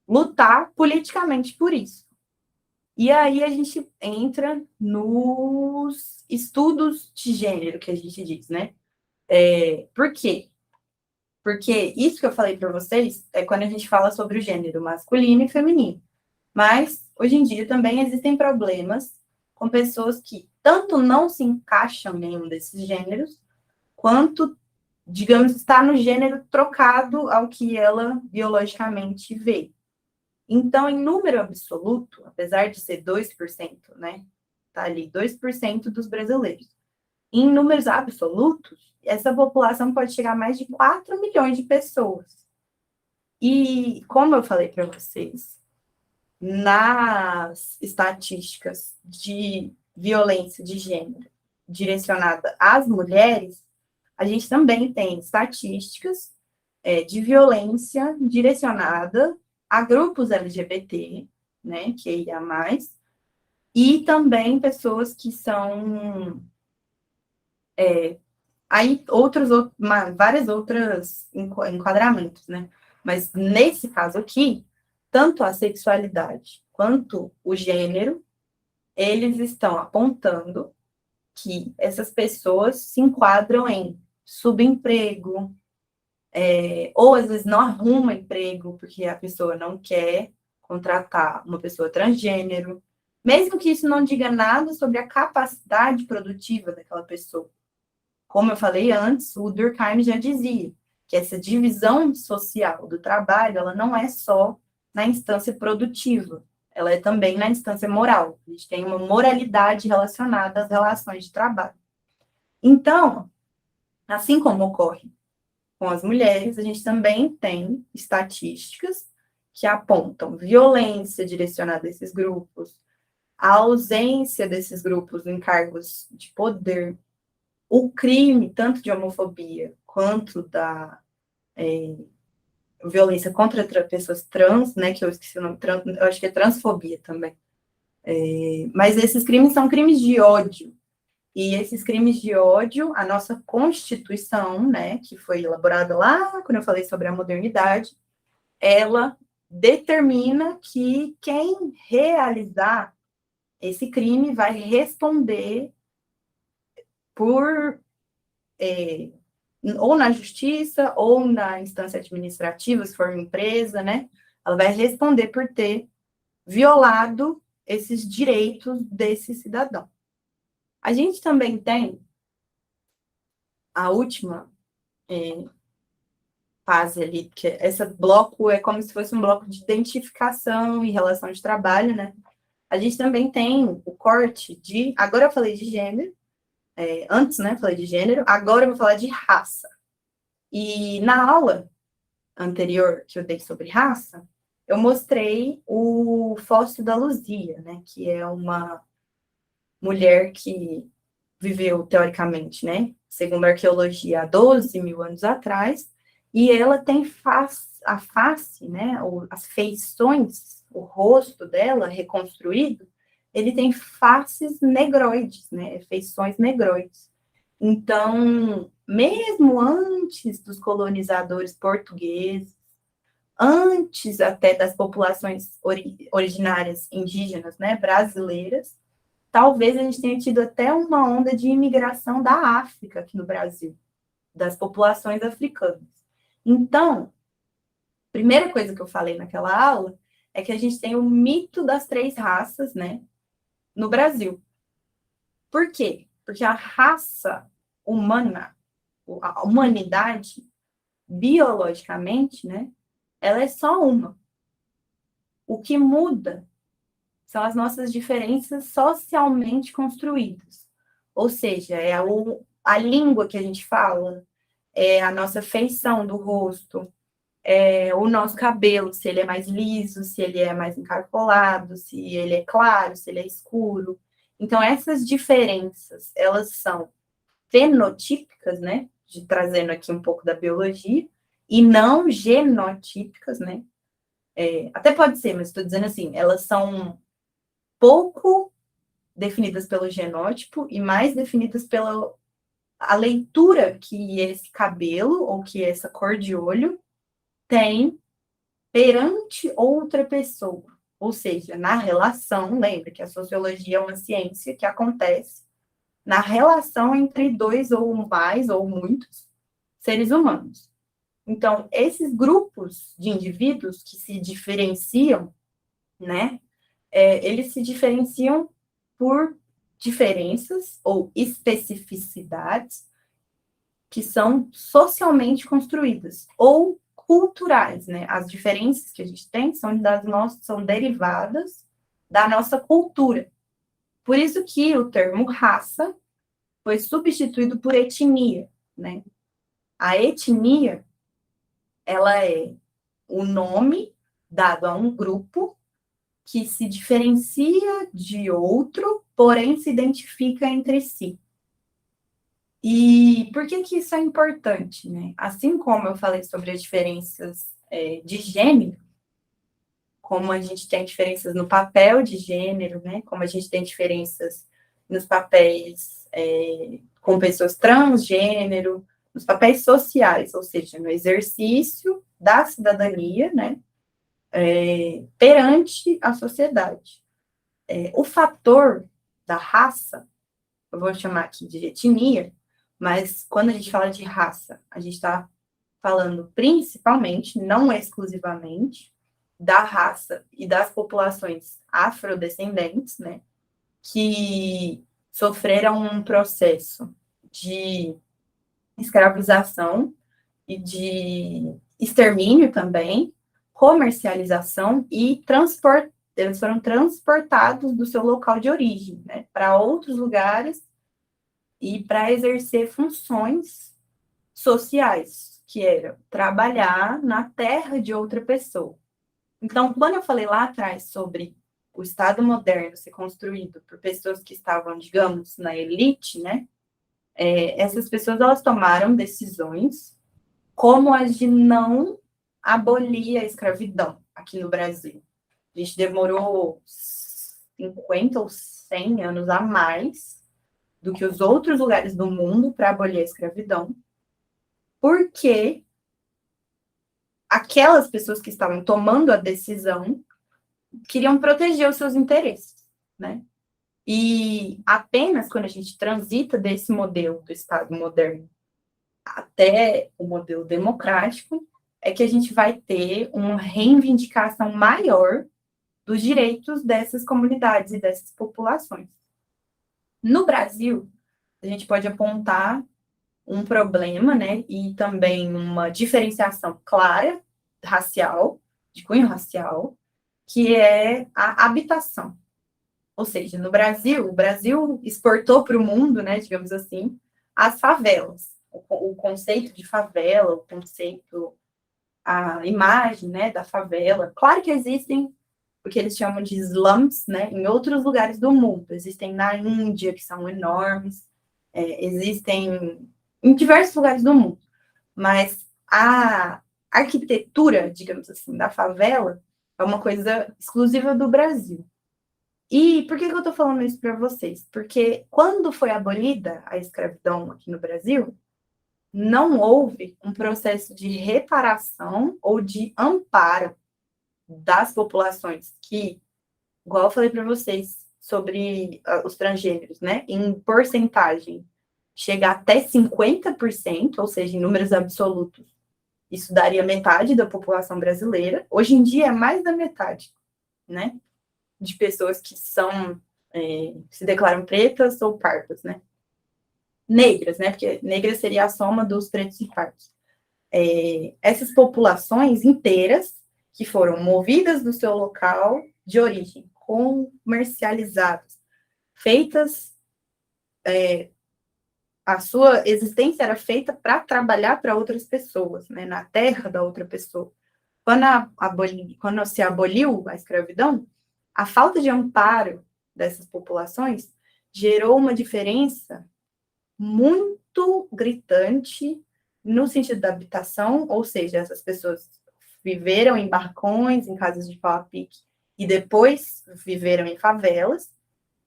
A: lutar politicamente por isso. E aí a gente entra nos estudos de gênero, que a gente diz, né? Por quê? Porque isso que eu falei para vocês é quando a gente fala sobre o gênero masculino e feminino. Mas, hoje em dia, também existem problemas com pessoas que tanto não se encaixam em nenhum desses gêneros, quanto, digamos, está no gênero trocado ao que ela biologicamente vê. Então, em número absoluto, apesar de ser 2%, né? Tá ali, 2% dos brasileiros. Em números absolutos, essa população pode chegar a mais de 4 milhões de pessoas. E, como eu falei para vocês, nas estatísticas de violência de gênero direcionada às mulheres, a gente também tem estatísticas de violência direcionada a grupos LGBT, né, que ia mais, e também pessoas que são aí várias outras enquadramentos, né? Mas nesse caso aqui, tanto a sexualidade quanto o gênero, eles estão apontando que essas pessoas se enquadram em subemprego, ou às vezes não arruma emprego porque a pessoa não quer contratar uma pessoa transgênero, mesmo que isso não diga nada sobre a capacidade produtiva daquela pessoa. Como eu falei antes, o Durkheim já dizia que essa divisão social do trabalho, ela não é só na instância produtiva, ela é também na instância moral. A gente tem uma moralidade relacionada às relações de trabalho. Então, assim como ocorre com as mulheres, a gente também tem estatísticas que apontam violência direcionada a esses grupos, a ausência desses grupos em cargos de poder, o crime, tanto de homofobia quanto da violência contra pessoas trans, né, que eu esqueci o nome, eu acho que é transfobia também. Mas esses crimes são crimes de ódio. E esses crimes de ódio, a nossa Constituição, né, que foi elaborada lá quando eu falei sobre a modernidade, ela determina que quem realizar esse crime vai responder por ou na justiça, ou na instância administrativa, se for uma empresa, né? Ela vai responder por ter violado esses direitos desse cidadão. A gente também tem a última fase ali, que esse bloco é como se fosse um bloco de identificação e relação de trabalho, né? A gente também tem o corte de... Agora eu falei de gênero, antes, né, falei de gênero, agora eu vou falar de raça. E na aula anterior que eu dei sobre raça, eu mostrei o fóssil da Luzia, né, que é uma mulher que viveu, teoricamente, né, segundo a arqueologia, há 12 mil anos atrás, e ela tem a face, né, as feições, o rosto dela reconstruído, ele tem faces negroides, né, feições negroides. Então, mesmo antes dos colonizadores portugueses, antes até das populações originárias indígenas, né, brasileiras, talvez a gente tenha tido até uma onda de imigração da África aqui no Brasil, das populações africanas. Então, a primeira coisa que eu falei naquela aula é que a gente tem o mito das 3 raças, né, no Brasil. Por quê? Porque a raça humana, a humanidade, biologicamente, né, ela é só uma. O que muda são as nossas diferenças socialmente construídas. Ou seja, é a língua que a gente fala, é a nossa feição do rosto, é o nosso cabelo, se ele é mais liso, se ele é mais encaracolado, se ele é claro, se ele é escuro. Então, essas diferenças, elas são fenotípicas, né? Trazendo aqui um pouco da biologia, e não genotípicas, né? Até pode ser, mas estou dizendo assim, elas são pouco definidas pelo genótipo e mais definidas pela a leitura que esse cabelo ou que essa cor de olho tem perante outra pessoa. Ou seja, na relação, lembra que a sociologia é uma ciência que acontece na relação entre dois ou mais ou muitos seres humanos. Então, esses grupos de indivíduos que se diferenciam, né, eles se diferenciam por diferenças ou especificidades que são socialmente construídas ou culturais, né? As diferenças que a gente tem são derivadas da nossa cultura. Por isso que o termo raça foi substituído por etnia, né? A etnia, ela é o nome dado a um grupo que se diferencia de outro, porém se identifica entre si. E por que que isso é importante, né? Assim como eu falei sobre as diferenças de gênero, como a gente tem diferenças no papel de gênero, né? Como a gente tem diferenças nos papéis com pessoas transgênero, nos papéis sociais, ou seja, no exercício da cidadania, né? Perante a sociedade. O fator da raça, eu vou chamar aqui de etnia, mas quando a gente fala de raça, a gente está falando principalmente, não exclusivamente, da raça e das populações afrodescendentes, né, que sofreram um processo de escravização e de extermínio também, comercialização e transporte. Eles foram transportados do seu local de origem, né, para outros lugares e para exercer funções sociais, que era trabalhar na terra de outra pessoa. Então, quando eu falei lá atrás sobre o Estado moderno ser construído por pessoas que estavam, digamos, na elite, né? Essas pessoas, elas tomaram decisões como as de não abolir a escravidão aqui no Brasil. A gente demorou 50 ou 100 anos a mais do que os outros lugares do mundo para abolir a escravidão, porque aquelas pessoas que estavam tomando a decisão queriam proteger os seus interesses, né? E apenas quando a gente transita desse modelo do Estado moderno até o modelo democrático, é que a gente vai ter uma reivindicação maior dos direitos dessas comunidades e dessas populações. No Brasil, a gente pode apontar um problema, né, e também uma diferenciação clara racial, de cunho racial, que é a habitação. Ou seja, no Brasil, o Brasil exportou para o mundo, né, digamos assim, as favelas. O conceito de favela, o conceito, a imagem, né, da favela. Claro que existem o que eles chamam de slums, né, em outros lugares do mundo. Existem na Índia, que são enormes, existem em diversos lugares do mundo. Mas a arquitetura, digamos assim, da favela é uma coisa exclusiva do Brasil. E por que eu estou falando isso para vocês? Porque quando foi abolida a escravidão aqui no Brasil, não houve um processo de reparação ou de amparo das populações que, igual eu falei para vocês sobre os transgêneros, né? Em porcentagem, chega até 50%, ou seja, em números absolutos, isso daria metade da população brasileira. Hoje em dia é mais da metade, né? De pessoas que são, se declaram pretas ou pardas, né? Negras, né? Porque negra seria a soma dos pretos e pardos. Essas populações inteiras que foram movidas do seu local de origem, comercializadas, feitas, a sua existência era feita para trabalhar para outras pessoas, né, na terra da outra pessoa. Quando se aboliu a escravidão, a falta de amparo dessas populações gerou uma diferença muito gritante no sentido da habitação, ou seja, essas pessoas viveram em barracões, em casas de pau a pique, e depois viveram em favelas,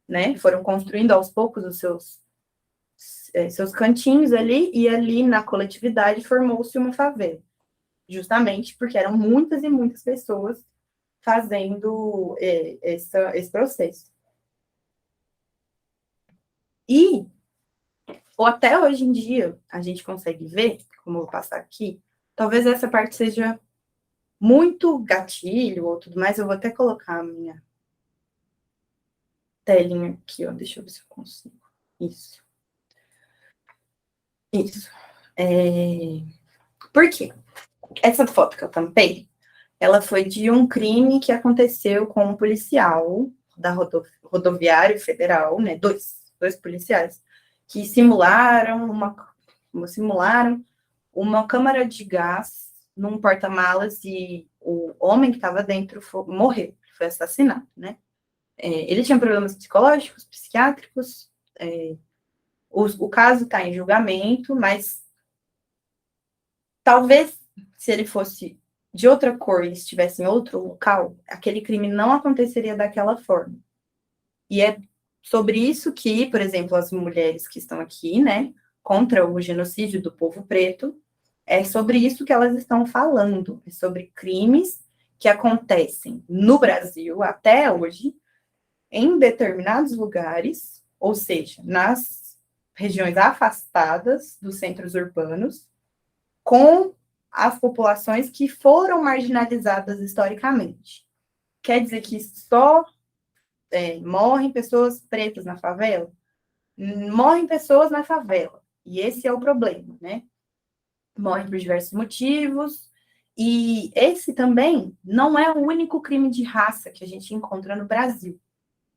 A: né? Foram construindo aos poucos os seus cantinhos ali, e ali na coletividade formou-se uma favela, justamente porque eram muitas e muitas pessoas fazendo esse processo. E ou até hoje em dia, a gente consegue ver, como eu vou passar aqui, talvez essa parte seja muito gatilho ou tudo mais, eu vou até colocar a minha telinha aqui, ó, deixa eu ver se eu consigo. Isso. Isso. Por quê? Essa foto que eu tampei, ela foi de um crime que aconteceu com um policial da rodoviária federal, né, dois policiais, que simularam uma câmara de gás num porta-malas e o homem que estava dentro morreu, foi assassinado, né? Ele tinha problemas psicológicos, psiquiátricos, o caso está em julgamento, mas talvez se ele fosse de outra cor e estivesse em outro local, aquele crime não aconteceria daquela forma. E é sobre isso que, por exemplo, as mulheres que estão aqui, né, contra o genocídio do povo preto, é sobre isso que elas estão falando, é sobre crimes que acontecem no Brasil até hoje, em determinados lugares, ou seja, nas regiões afastadas dos centros urbanos, com as populações que foram marginalizadas historicamente. Quer dizer que só morrem pessoas pretas na favela? Morrem pessoas na favela, e esse é o problema, né? Morrem por diversos motivos, e esse também não é o único crime de raça que a gente encontra no Brasil.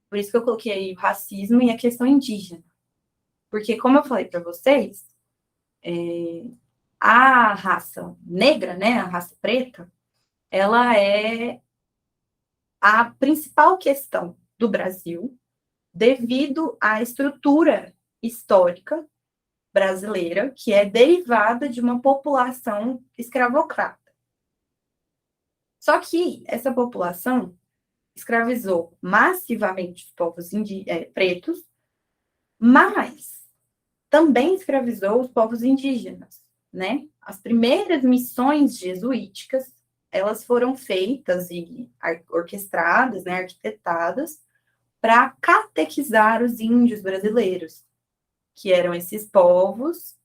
A: Por isso que eu coloquei aí o racismo e a questão indígena. Porque, como eu falei para vocês, a raça negra, né, a raça preta, ela é a principal questão do Brasil devido à estrutura histórica brasileira, que é derivada de uma população escravocrata. Só que essa população escravizou massivamente os povos pretos, mas também escravizou os povos indígenas, né? As primeiras missões jesuíticas, elas foram feitas e orquestradas, né, arquitetadas, para catequizar os índios brasileiros, que eram esses povos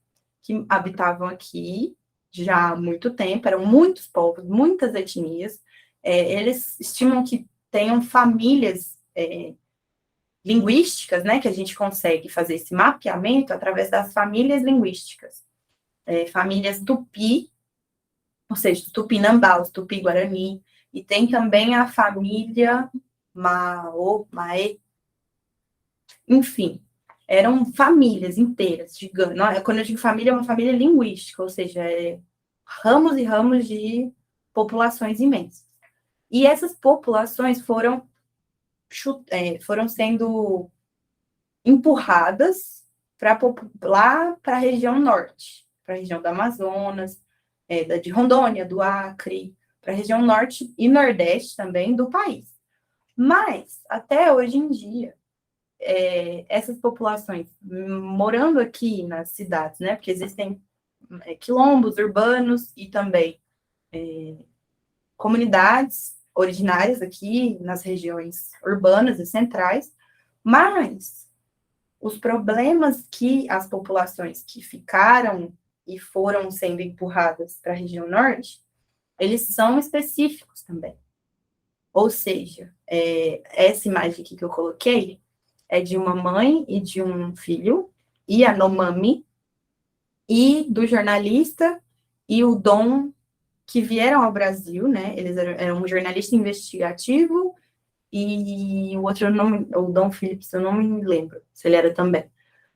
A: que habitavam aqui já há muito tempo, eram muitos povos, muitas etnias. Eles estimam que tenham famílias linguísticas, né, que a gente consegue fazer esse mapeamento através das famílias linguísticas. Famílias tupi, ou seja, os tupinambá, os tupi-guarani, e tem também a família Maê, enfim, eram famílias inteiras, gigantes. Quando eu digo família, é uma família linguística, ou seja, ramos e ramos de populações imensas. E essas populações foram sendo empurradas lá para a região norte, para a região do Amazonas, de Rondônia, do Acre, para a região norte e nordeste também do país. Mas, até hoje em dia, essas populações morando aqui nas cidades, né, porque existem quilombos urbanos e também comunidades originárias aqui nas regiões urbanas e centrais, mas os problemas que as populações que ficaram e foram sendo empurradas para a região norte, eles são específicos também. Ou seja, essa imagem aqui que eu coloquei é de uma mãe e de um filho, Yanomami, e do jornalista e o Dom, que vieram ao Brasil, né? Eles eram um jornalista investigativo e o outro, o Dom Phillips, eu não me lembro se ele era também.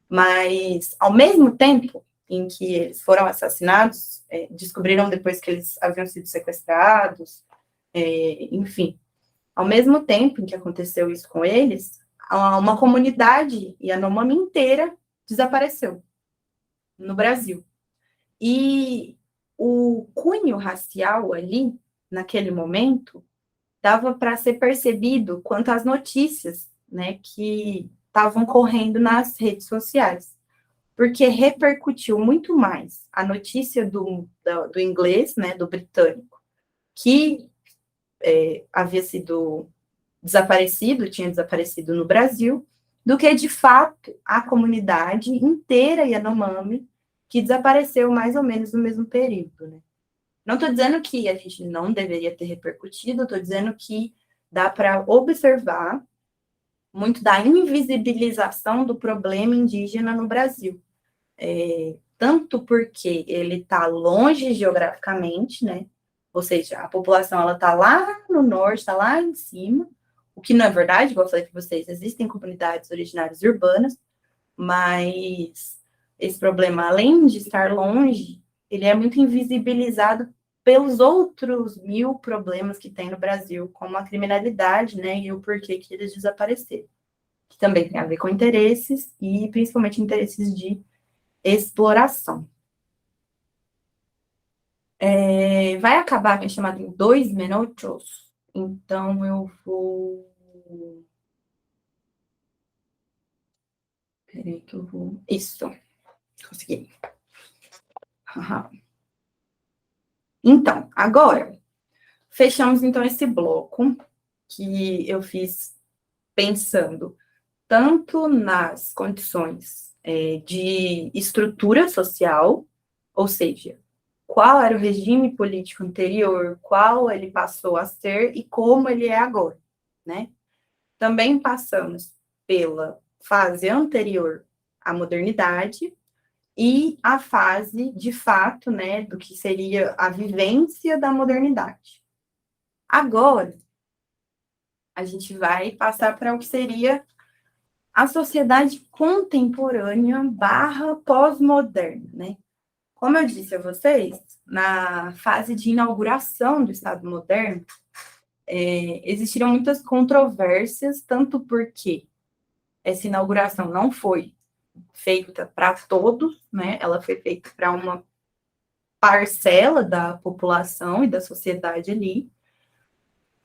A: Mas, ao mesmo tempo em que eles foram assassinados, descobriram depois que eles haviam sido sequestrados, enfim, ao mesmo tempo em que aconteceu isso com eles, uma comunidade Yanomami inteira desapareceu no Brasil. E o cunho racial ali, naquele momento, dava para ser percebido quanto às notícias, né, que estavam correndo nas redes sociais, porque repercutiu muito mais a notícia do inglês, né, do britânico, que havia sido desaparecido, tinha desaparecido no Brasil, do que, de fato, a comunidade inteira Yanomami, que desapareceu mais ou menos no mesmo período, né? Não estou dizendo que a gente não deveria ter repercutido, estou dizendo que dá para observar muito da invisibilização do problema indígena no Brasil. Tanto porque ele está longe geograficamente, né? Ou seja, a população ela está lá no norte, está lá em cima, o que não é verdade, igual eu falei para vocês, existem comunidades originárias urbanas, mas esse problema, além de estar longe, ele é muito invisibilizado pelos outros 1000 problemas que tem no Brasil, como a criminalidade, né, e o porquê que eles desapareceram, que também tem a ver com interesses, e principalmente interesses de exploração. Vai acabar minha chamada em 2 minutos, então eu vou... Peraí que eu vou... Isso, consegui. Então, agora, fechamos então esse bloco que eu fiz pensando tanto nas condições de estrutura social, ou seja, qual era o regime político anterior, qual ele passou a ser e como ele é agora, né? Também passamos pela fase anterior à modernidade e a fase, de fato, né, do que seria a vivência da modernidade. Agora, a gente vai passar para o que seria a sociedade contemporânea barra pós-moderna, né? Como eu disse a vocês, na fase de inauguração do Estado moderno, existiram muitas controvérsias, tanto porque essa inauguração não foi feita para todos, né? Ela foi feita para uma parcela da população e da sociedade ali.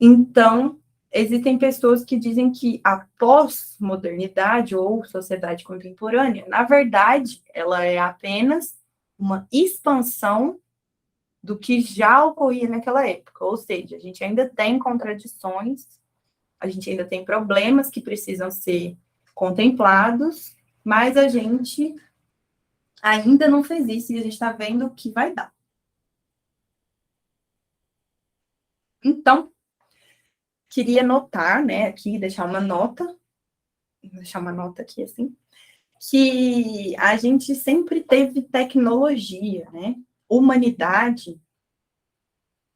A: Então, existem pessoas que dizem que a pós-modernidade ou sociedade contemporânea, na verdade, ela é apenas uma expansão do que já ocorria naquela época. Ou seja, a gente ainda tem contradições, a gente ainda tem problemas que precisam ser contemplados, mas a gente ainda não fez isso e a gente está vendo o que vai dar. Então, queria notar, né, aqui, deixar uma nota aqui, assim, que a gente sempre teve tecnologia, né? Humanidade,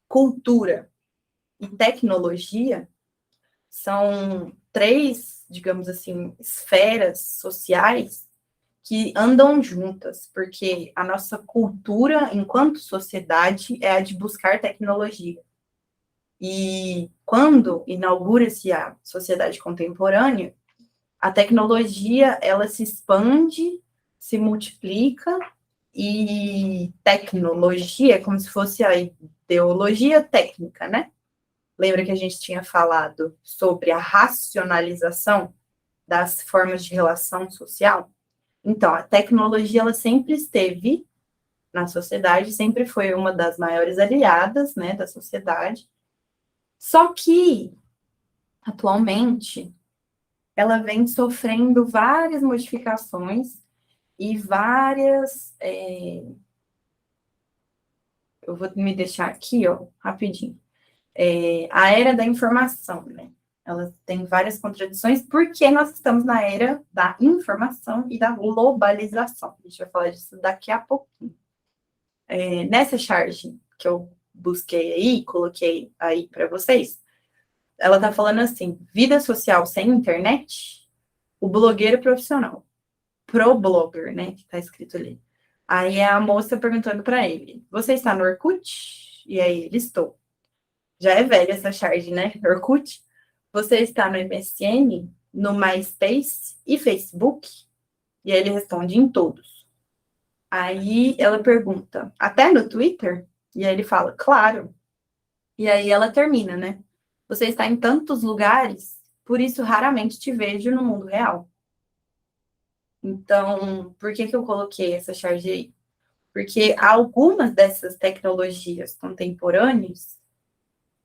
A: cultura e tecnologia são 3, digamos assim, esferas sociais que andam juntas, porque a nossa cultura, enquanto sociedade, é a de buscar tecnologia. E quando inaugura-se a sociedade contemporânea, a tecnologia, ela se expande, se multiplica, e tecnologia é como se fosse a ideologia técnica, né? Lembra que a gente tinha falado sobre a racionalização das formas de relação social? Então, a tecnologia, ela sempre esteve na sociedade, sempre foi uma das maiores aliadas, né, da sociedade. Só que, atualmente, ela vem sofrendo várias modificações e várias... eu vou me deixar aqui, ó, rapidinho. A era da informação, né? Ela tem várias contradições, porque nós estamos na era da informação e da globalização. A gente vai falar disso daqui a pouquinho. Nessa charge que eu busquei aí, coloquei aí para vocês, ela tá falando assim, vida social sem internet, o blogueiro profissional, pro blogger, né, que tá escrito ali. Aí a moça perguntando para ele, você está no Orkut? E aí ele, estou. Já é velha essa charge, né, Orkut? Você está no MSN, no MySpace e Facebook? E aí ele responde, em todos. Aí ela pergunta, até no Twitter? E aí ele fala, claro. E aí ela termina, né? Você está em tantos lugares, por isso raramente te vejo no mundo real. Então, por que eu coloquei essa charge aí? Porque algumas dessas tecnologias contemporâneas,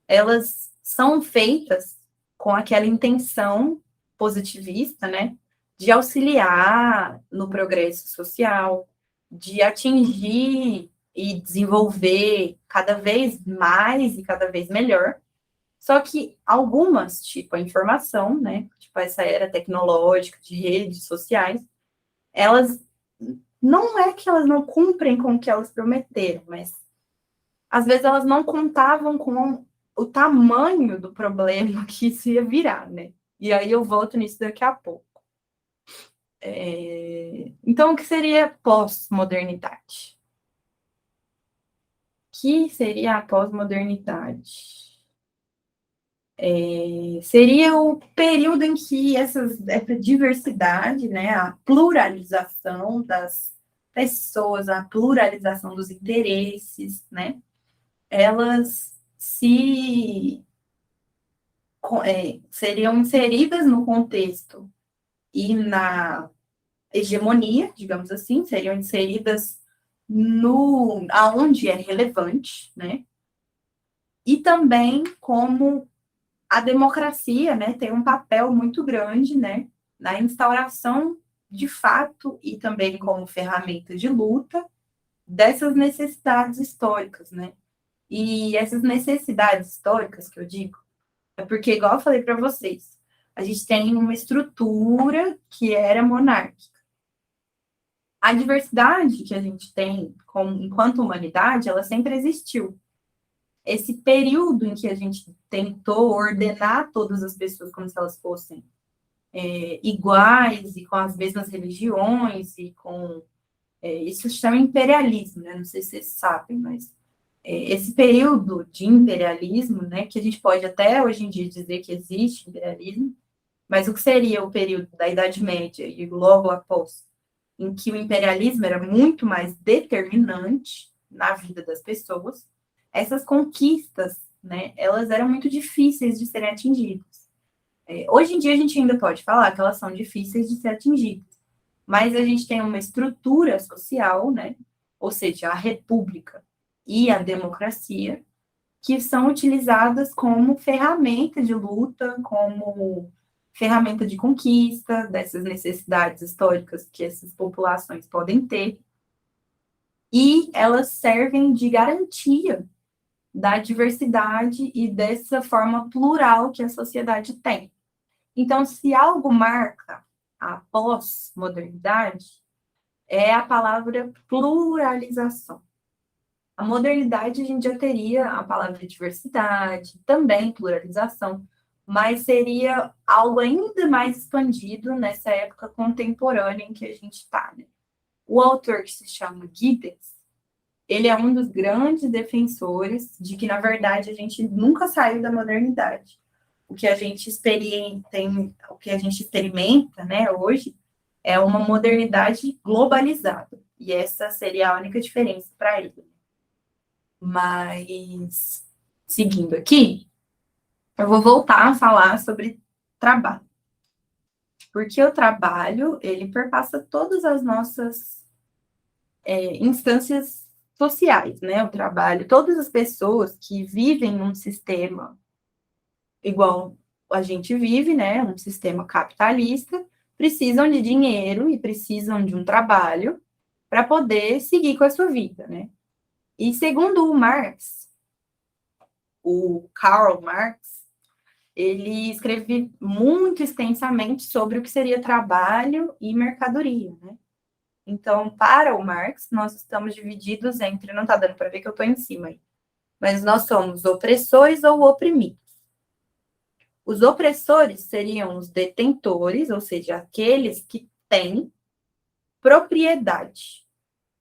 A: elas são feitas com aquela intenção positivista, né? De auxiliar no progresso social, de atingir e desenvolver cada vez mais e cada vez melhor. Só que algumas, tipo a informação, né? Tipo essa era tecnológica de redes sociais, elas não é que elas não cumprem com o que elas prometeram, mas às vezes elas não contavam com o tamanho do problema que isso ia virar, né? E aí eu volto nisso daqui a pouco. Então, o que seria pós-modernidade? O que seria a pós-modernidade? Seria o período em que essa diversidade, né, a pluralização das pessoas, a pluralização dos interesses, né, elas seriam inseridas no contexto e na hegemonia, digamos assim, seriam inseridas no aonde é relevante, né, e também como a democracia, né, tem um papel muito grande, né, na instauração de fato e também como ferramenta de luta dessas necessidades históricas, né? E essas necessidades históricas que eu digo é porque, igual eu falei para vocês, a gente tem uma estrutura que era monárquica. A diversidade que a gente tem enquanto humanidade, ela sempre existiu. Esse período em que a gente tentou ordenar todas as pessoas como se elas fossem iguais e com as mesmas religiões e com isso se chama imperialismo, né? Não sei se vocês sabem, mas esse período de imperialismo, né, que a gente pode até hoje em dia dizer que existe imperialismo, mas o que seria o período da Idade Média e logo após, em que o imperialismo era muito mais determinante na vida das pessoas, essas conquistas, né, elas eram muito difíceis de serem atingidas. Hoje em dia a gente ainda pode falar que elas são difíceis de ser atingidas, mas a gente tem uma estrutura social, né, ou seja, a república e a democracia, que são utilizadas como ferramenta de luta, como ferramenta de conquista dessas necessidades históricas que essas populações podem ter, e elas servem de garantia da diversidade e dessa forma plural que a sociedade tem. Então, se algo marca a pós-modernidade, é a palavra pluralização. A modernidade, a gente já teria a palavra diversidade, também pluralização, mas seria algo ainda mais expandido nessa época contemporânea em que a gente está, né? O autor, que se chama Giddens, ele é um dos grandes defensores de que, na verdade, a gente nunca saiu da modernidade. O que a gente experimenta, né, hoje, é uma modernidade globalizada. E essa seria a única diferença para ele. Mas, seguindo aqui, eu vou voltar a falar sobre trabalho. Porque o trabalho, ele perpassa todas as nossas instâncias sociais, né? O trabalho, todas as pessoas que vivem num sistema igual a gente vive, né? Um sistema capitalista, precisam de dinheiro e precisam de um trabalho para poder seguir com a sua vida, né? E segundo o Karl Marx, ele escreve muito extensamente sobre o que seria trabalho e mercadoria, né? Então, para o Marx, nós estamos divididos entre, não está dando para ver que eu estou em cima aí, mas nós somos opressores ou oprimidos. Os opressores seriam os detentores, ou seja, aqueles que têm propriedade.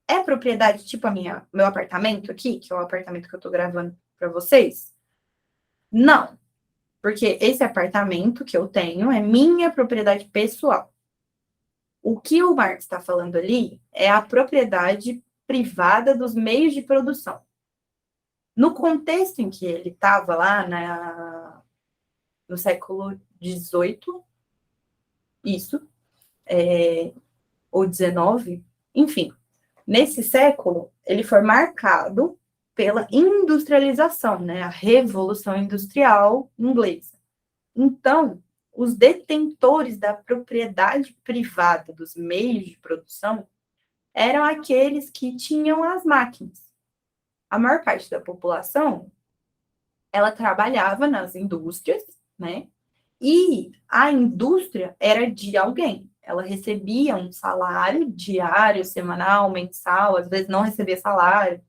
A: É propriedade tipo meu apartamento aqui, que é o apartamento que eu estou gravando para vocês? Não, porque esse apartamento que eu tenho é minha propriedade pessoal. O que o Marx está falando ali é a propriedade privada dos meios de produção. No contexto em que ele estava lá no século XVIII, isso, ou XIX, enfim, nesse século, ele foi marcado pela industrialização, né, a Revolução Industrial inglesa. Então, os detentores da propriedade privada dos meios de produção eram aqueles que tinham as máquinas. A maior parte da população, ela trabalhava nas indústrias, né? E a indústria era de alguém. Ela recebia um salário diário, semanal, mensal, às vezes não recebia salário,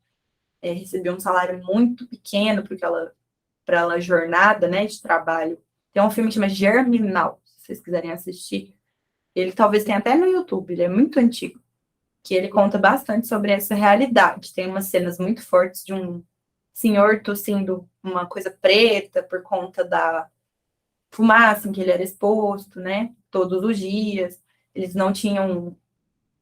A: recebia um salário muito pequeno para ela jornada, né, de trabalho. Tem um filme que chama Germinal, se vocês quiserem assistir. Ele talvez tenha até no YouTube, ele é muito antigo, que ele conta bastante sobre essa realidade. Tem umas cenas muito fortes de um senhor tossindo uma coisa preta por conta da fumaça em que ele era exposto, né? Todos os dias. Eles não tinham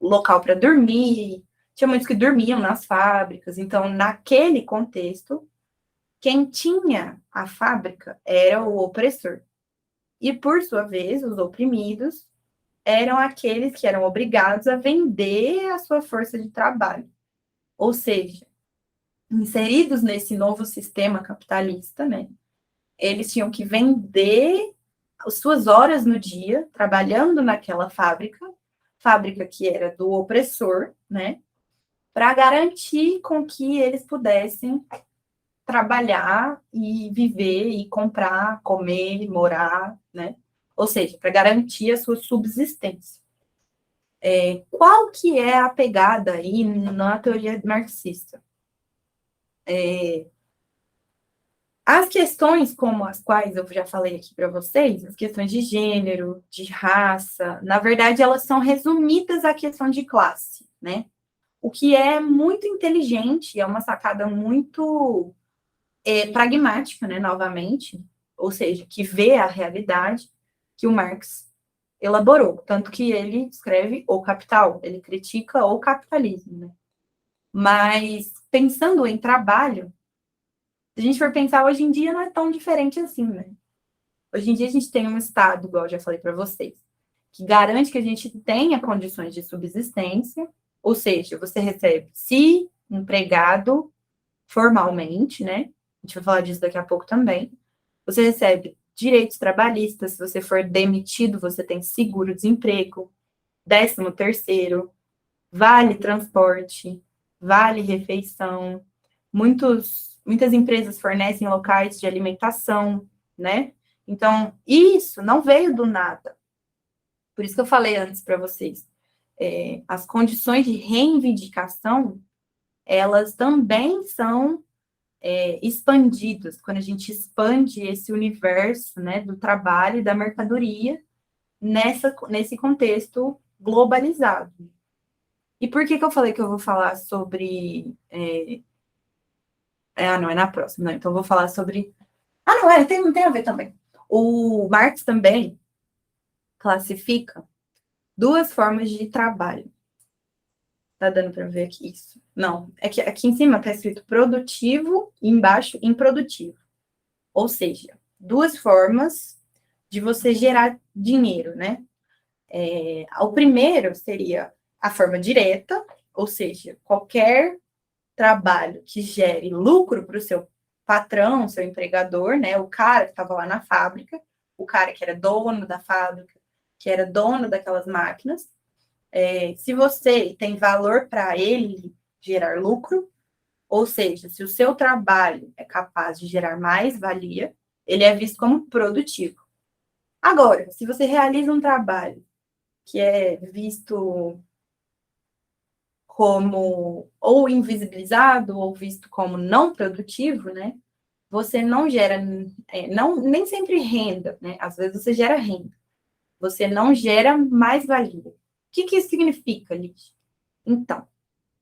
A: local para dormir. Tinha muitos que dormiam nas fábricas. Então, naquele contexto, quem tinha a fábrica era o opressor. E, por sua vez, os oprimidos eram aqueles que eram obrigados a vender a sua força de trabalho. Ou seja, inseridos nesse novo sistema capitalista, né? Eles tinham que vender as suas horas no dia, trabalhando naquela fábrica que era do opressor, né? Para garantir com que eles pudessem trabalhar e viver e comprar, comer, morar, né? Ou seja, para garantir a sua subsistência. Qual que é a pegada aí na teoria marxista? As questões como as quais eu já falei aqui para vocês, as questões de gênero, de raça, na verdade, elas são resumidas à questão de classe, né? O que é muito inteligente, é uma sacada muito pragmática, né, novamente, ou seja, que vê a realidade que o Marx elaborou, tanto que ele escreve O Capital, ele critica o capitalismo, né? Mas, pensando em trabalho, se a gente for pensar, hoje em dia não é tão diferente assim, né? Hoje em dia a gente tem um Estado, igual eu já falei para vocês, que garante que a gente tenha condições de subsistência, ou seja, você recebe, se empregado formalmente, né? A gente vai falar disso daqui a pouco também. Você recebe direitos trabalhistas, se você for demitido, você tem seguro-desemprego, 13º, vale transporte, vale refeição. Muitas empresas fornecem locais de alimentação, né? Então, isso não veio do nada. Por isso que eu falei antes para vocês. As condições de reivindicação, elas também são expandidas, quando a gente expande esse universo, né, do trabalho e da mercadoria nesse contexto globalizado. E por que eu falei que eu vou falar sobre... não, é na próxima. Não, então eu vou falar sobre... não, tem a ver também. O Marx também classifica duas formas de trabalho. Tá dando para ver aqui isso? Não, é que aqui em cima está escrito produtivo e embaixo improdutivo. Ou seja, duas formas de você gerar dinheiro, né? O primeiro seria a forma direta, ou seja, qualquer trabalho que gere lucro para o seu patrão, seu empregador, né? O cara que estava lá na fábrica, o cara que era dono da fábrica, que era dono daquelas máquinas. Se você tem valor para ele gerar lucro, ou seja, se o seu trabalho é capaz de gerar mais valia, ele é visto como produtivo. Agora, se você realiza um trabalho que é visto como ou invisibilizado ou visto como não produtivo, né? você não gera, nem sempre renda, né? Às vezes você gera renda. Você não gera mais-valia. O que isso significa, Liz? Então,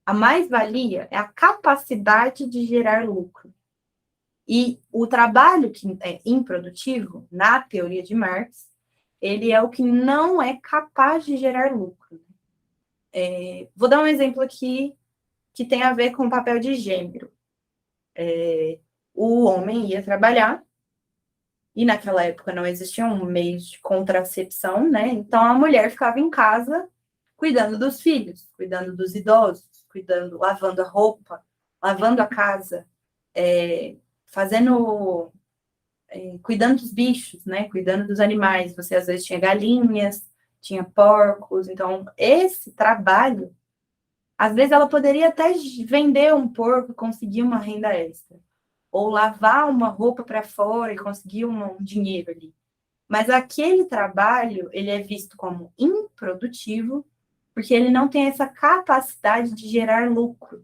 A: a mais-valia é a capacidade de gerar lucro. E o trabalho que é improdutivo, na teoria de Marx, ele é o que não é capaz de gerar lucro. Vou dar um exemplo aqui que tem a ver com o papel de gênero. O homem ia trabalhar, e naquela época não existiam meios de contracepção, né? Então a mulher ficava em casa cuidando dos filhos, cuidando dos idosos, lavando a roupa, lavando a casa, cuidando dos bichos, né? Cuidando dos animais. Você às vezes tinha galinhas, tinha porcos. Então, esse trabalho, às vezes ela poderia até vender um porco e conseguir uma renda extra. Ou lavar uma roupa para fora e conseguir um dinheiro ali. Mas aquele trabalho, ele é visto como improdutivo, porque ele não tem essa capacidade de gerar lucro.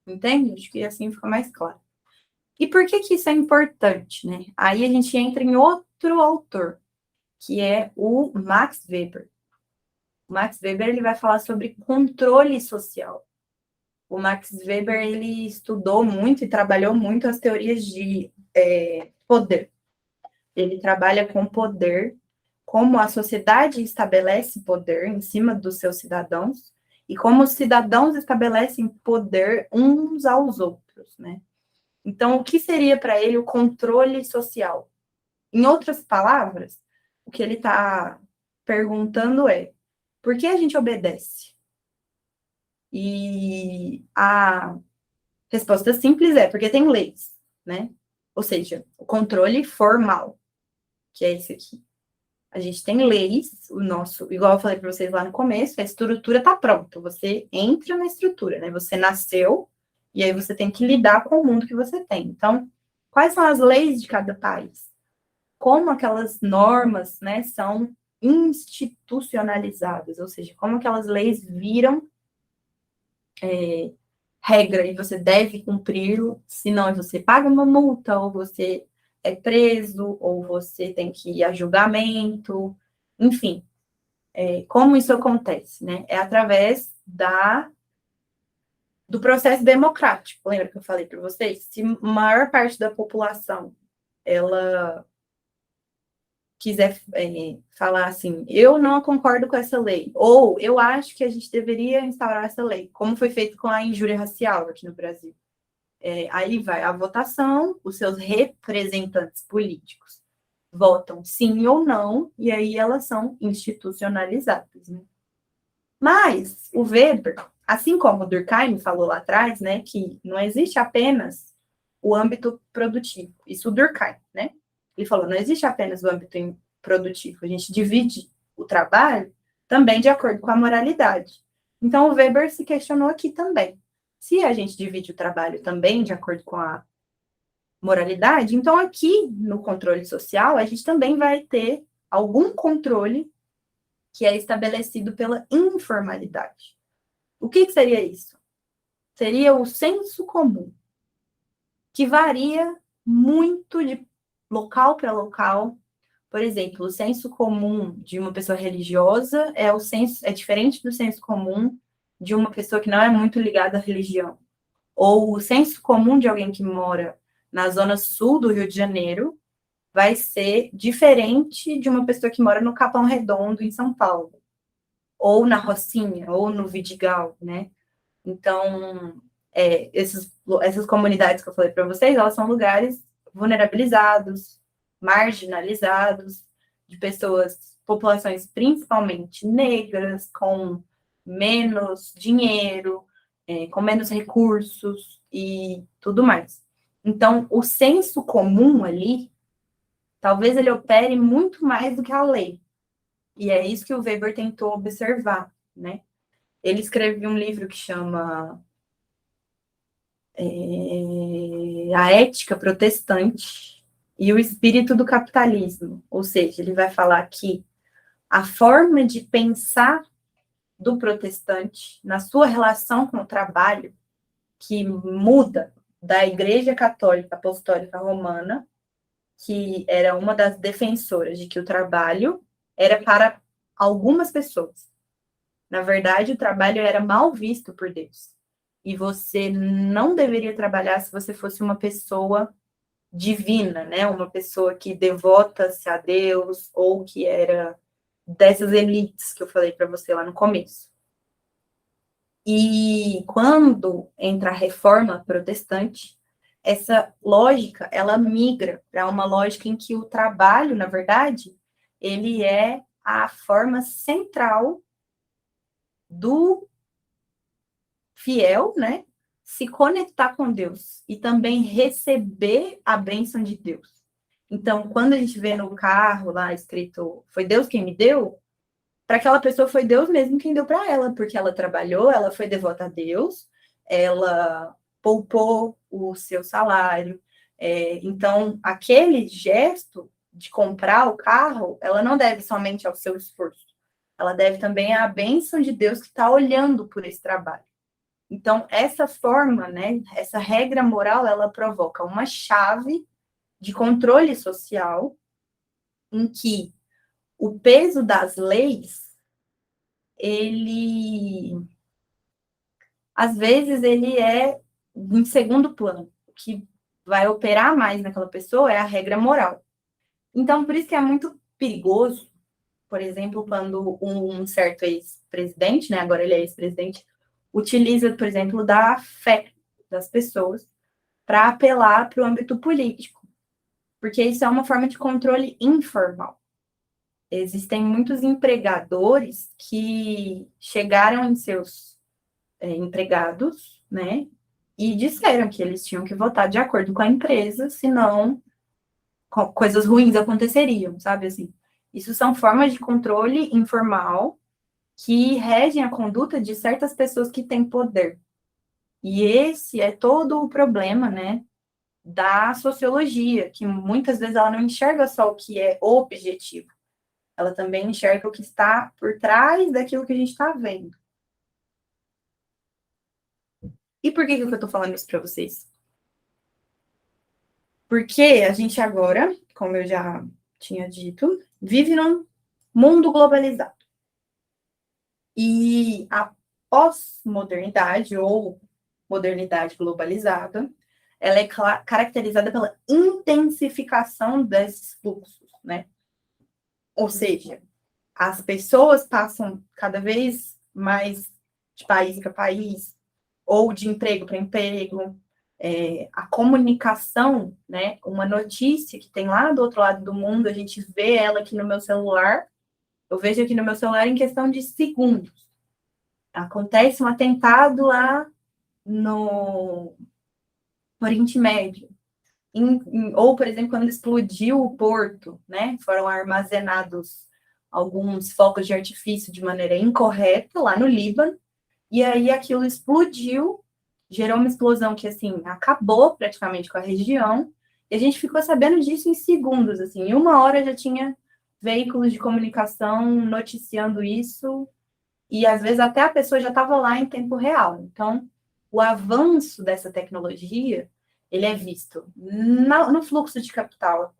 A: Entende? Acho que assim fica mais claro. E por que isso é importante, né? Aí a gente entra em outro autor, que é o Max Weber. O Max Weber, ele vai falar sobre controle social. O Max Weber, ele estudou muito e trabalhou muito as teorias de poder. Ele trabalha com poder, como a sociedade estabelece poder em cima dos seus cidadãos e como os cidadãos estabelecem poder uns aos outros, né? Então, o que seria para ele o controle social? Em outras palavras, o que ele está perguntando é: por que a gente obedece? E a resposta simples é porque tem leis, né? Ou seja, o controle formal, que é esse aqui. A gente tem leis, igual eu falei para vocês lá no começo, a estrutura está pronta. Você entra na estrutura, né? Você nasceu e aí você tem que lidar com o mundo que você tem. Então, quais são as leis de cada país? Como aquelas normas, né, são institucionalizadas, ou seja, como aquelas leis viram regra e você deve cumpri-lo, senão você paga uma multa, ou você é preso, ou você tem que ir a julgamento, enfim. Como isso acontece, né? É através do processo democrático. Lembra que eu falei para vocês? Se a maior parte da população ela quiser falar assim, eu não concordo com essa lei, ou eu acho que a gente deveria instaurar essa lei, como foi feito com a injúria racial aqui no Brasil. Aí vai a votação, os seus representantes políticos votam sim ou não, e aí elas são institucionalizadas, né? Mas o Weber, assim como o Durkheim falou lá atrás, né, que não existe apenas o âmbito produtivo. Isso o Durkheim, né? Ele falou, não existe apenas o âmbito produtivo, a gente divide o trabalho também de acordo com a moralidade. Então, o Weber se questionou aqui também. Se a gente divide o trabalho também de acordo com a moralidade, então aqui no controle social, a gente também vai ter algum controle que é estabelecido pela informalidade. O que seria isso? Seria o senso comum, que varia muito de local para local. Por exemplo, o senso comum de uma pessoa religiosa é diferente do senso comum de uma pessoa que não é muito ligada à religião. Ou o senso comum de alguém que mora na zona sul do Rio de Janeiro vai ser diferente de uma pessoa que mora no Capão Redondo, em São Paulo. Ou na Rocinha, ou no Vidigal, né? Então, essas comunidades que eu falei para vocês, elas são lugares vulnerabilizados, marginalizados, de populações principalmente negras, com menos dinheiro, com menos recursos e tudo mais. Então, o senso comum ali, talvez ele opere muito mais do que a lei. E é isso que o Weber tentou observar, né? Ele escreveu um livro que chama A Ética Protestante e o Espírito do Capitalismo. Ou seja, ele vai falar que a forma de pensar do protestante na sua relação com o trabalho, que muda da Igreja Católica Apostólica Romana, que era uma das defensoras de que o trabalho era para algumas pessoas. Na verdade, o trabalho era mal visto por Deus. E você não deveria trabalhar se você fosse uma pessoa divina, né? Uma pessoa que devota-se a Deus ou que era dessas elites que eu falei para você lá no começo. E quando entra a reforma protestante, essa lógica, ela migra para uma lógica em que o trabalho, na verdade, ele é a forma central do fiel, né, se conectar com Deus e também receber a bênção de Deus. Então, quando a gente vê no carro lá escrito, foi Deus quem me deu, para aquela pessoa foi Deus mesmo quem deu para ela, porque ela trabalhou, ela foi devota a Deus, ela poupou o seu salário. Então, aquele gesto de comprar o carro, ela não deve somente ao seu esforço, ela deve também à bênção de Deus que está olhando por esse trabalho. Então, essa forma, né, essa regra moral, ela provoca uma chave de controle social em que o peso das leis, ele, às vezes, ele é em segundo plano. O que vai operar mais naquela pessoa é a regra moral. Então, por isso que é muito perigoso, por exemplo, quando um certo ex-presidente, né, agora ele é ex-presidente, utiliza, por exemplo, da fé das pessoas para apelar para o âmbito político, porque isso é uma forma de controle informal. Existem muitos empregadores que chegaram em seus empregados, né, e disseram que eles tinham que votar de acordo com a empresa, senão coisas ruins aconteceriam, sabe assim? Isso são formas de controle informal que regem a conduta de certas pessoas que têm poder. E esse é todo o problema, né, da sociologia, que muitas vezes ela não enxerga só o que é objetivo, ela também enxerga o que está por trás daquilo que a gente está vendo. E por que eu estou falando isso para vocês? Porque a gente agora, como eu já tinha dito, vive num mundo globalizado. E a pós-modernidade, ou modernidade globalizada, ela é caracterizada pela intensificação desses fluxos, né? Ou seja, as pessoas passam cada vez mais de país para país, ou de emprego para emprego. A comunicação, né? Uma notícia que tem lá do outro lado do mundo, a gente vê ela aqui no meu celular, eu vejo aqui no meu celular em questão de segundos. Acontece um atentado lá no Oriente Médio. Ou, por exemplo, quando explodiu o porto, né? Foram armazenados alguns focos de artifício de maneira incorreta lá no Líbano, e aí aquilo explodiu, gerou uma explosão que, assim, acabou praticamente com a região, e a gente ficou sabendo disso em segundos, assim, em uma hora já tinha veículos de comunicação noticiando isso, e às vezes até a pessoa já estava lá em tempo real. Então, o avanço dessa tecnologia, ele é visto no fluxo de capital. O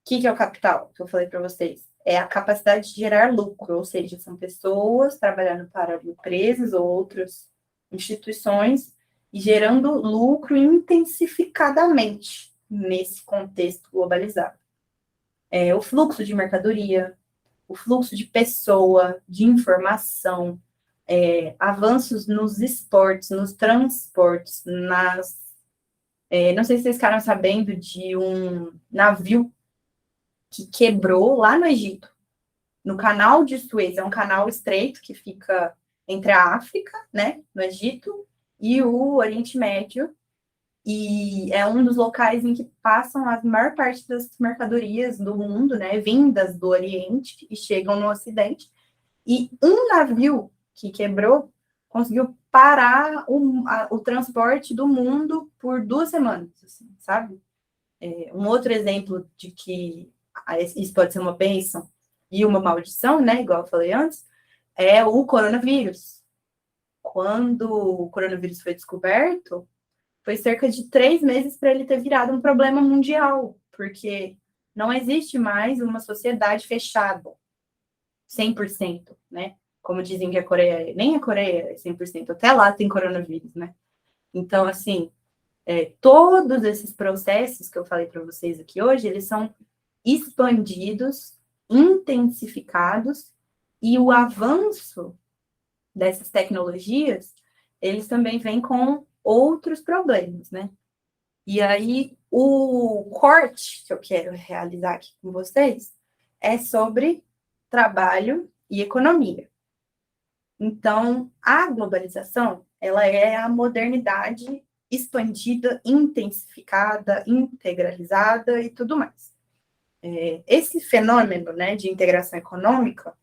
A: que é o capital, que eu falei para vocês? É a capacidade de gerar lucro, ou seja, são pessoas trabalhando para empresas ou outras instituições e gerando lucro intensificadamente nesse contexto globalizado. O fluxo de mercadoria, o fluxo de pessoa, de informação, avanços nos esportes, nos transportes, não sei se vocês ficaram sabendo de um navio que quebrou lá no Egito, no canal de Suez, é um canal estreito que fica entre a África, né, no Egito, e o Oriente Médio, e é um dos locais em que passam a maior parte das mercadorias do mundo, né, vindas do Oriente e chegam no Ocidente, e um navio que quebrou conseguiu parar o transporte do mundo por 2 semanas, assim, sabe? Um outro exemplo de que isso pode ser uma bênção e uma maldição, né, igual eu falei antes, é o coronavírus. Quando o coronavírus foi descoberto, foi cerca de 3 meses para ele ter virado um problema mundial, porque não existe mais uma sociedade fechada, 100%, né? Como dizem que a Coreia, nem a Coreia é 100%, até lá tem coronavírus, né? Então, assim, todos esses processos que eu falei para vocês aqui hoje, eles são expandidos, intensificados, e o avanço dessas tecnologias, eles também vêm com outros problemas, né? E aí, o corte que eu quero realizar aqui com vocês é sobre trabalho e economia. Então, a globalização, ela é a modernidade expandida, intensificada, integralizada e tudo mais. Esse fenômeno, né, de integração econômica,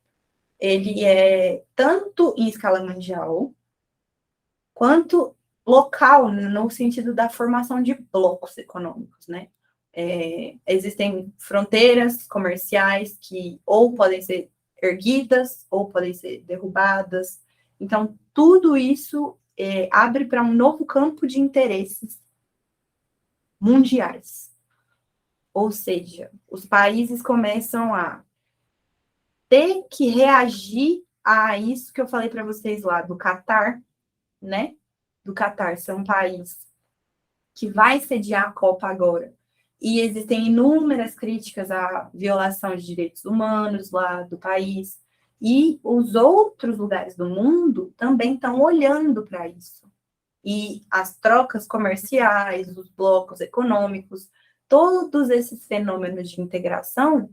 A: ele é tanto em escala mundial, quanto local, no sentido da formação de blocos econômicos, né? Existem fronteiras comerciais que ou podem ser erguidas ou podem ser derrubadas. Então, tudo isso abre para um novo campo de interesses mundiais. Ou seja, os países começam a ter que reagir a isso que eu falei para vocês lá do Catar, né? Do Catar ser um país que vai sediar a Copa agora. E existem inúmeras críticas à violação de direitos humanos lá do país. E os outros lugares do mundo também estão olhando para isso. E as trocas comerciais, os blocos econômicos, todos esses fenômenos de integração,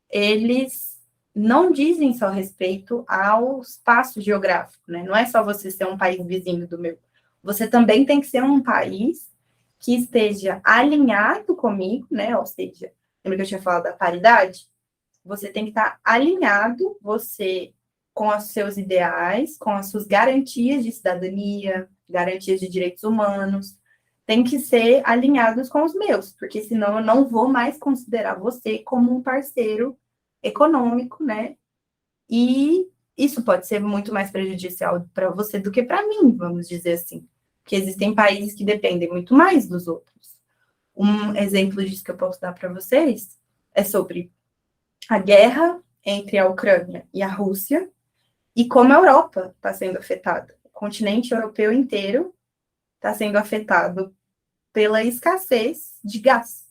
A: eles não dizem só respeito ao espaço geográfico, né? Não é só você ser um país vizinho do meu. Você também tem que ser um país que esteja alinhado comigo, né? Ou seja, lembra que eu tinha falado da paridade? Você tem que estar alinhado, você, com os seus ideais, com as suas garantias de cidadania, garantias de direitos humanos, tem que ser alinhados com os meus, porque senão eu não vou mais considerar você como um parceiro econômico, né? E isso pode ser muito mais prejudicial para você do que para mim, vamos dizer assim. Porque existem países que dependem muito mais dos outros. Um exemplo disso que eu posso dar para vocês é sobre a guerra entre a Ucrânia e a Rússia e como a Europa está sendo afetada. O continente europeu inteiro está sendo afetado pela escassez de gás.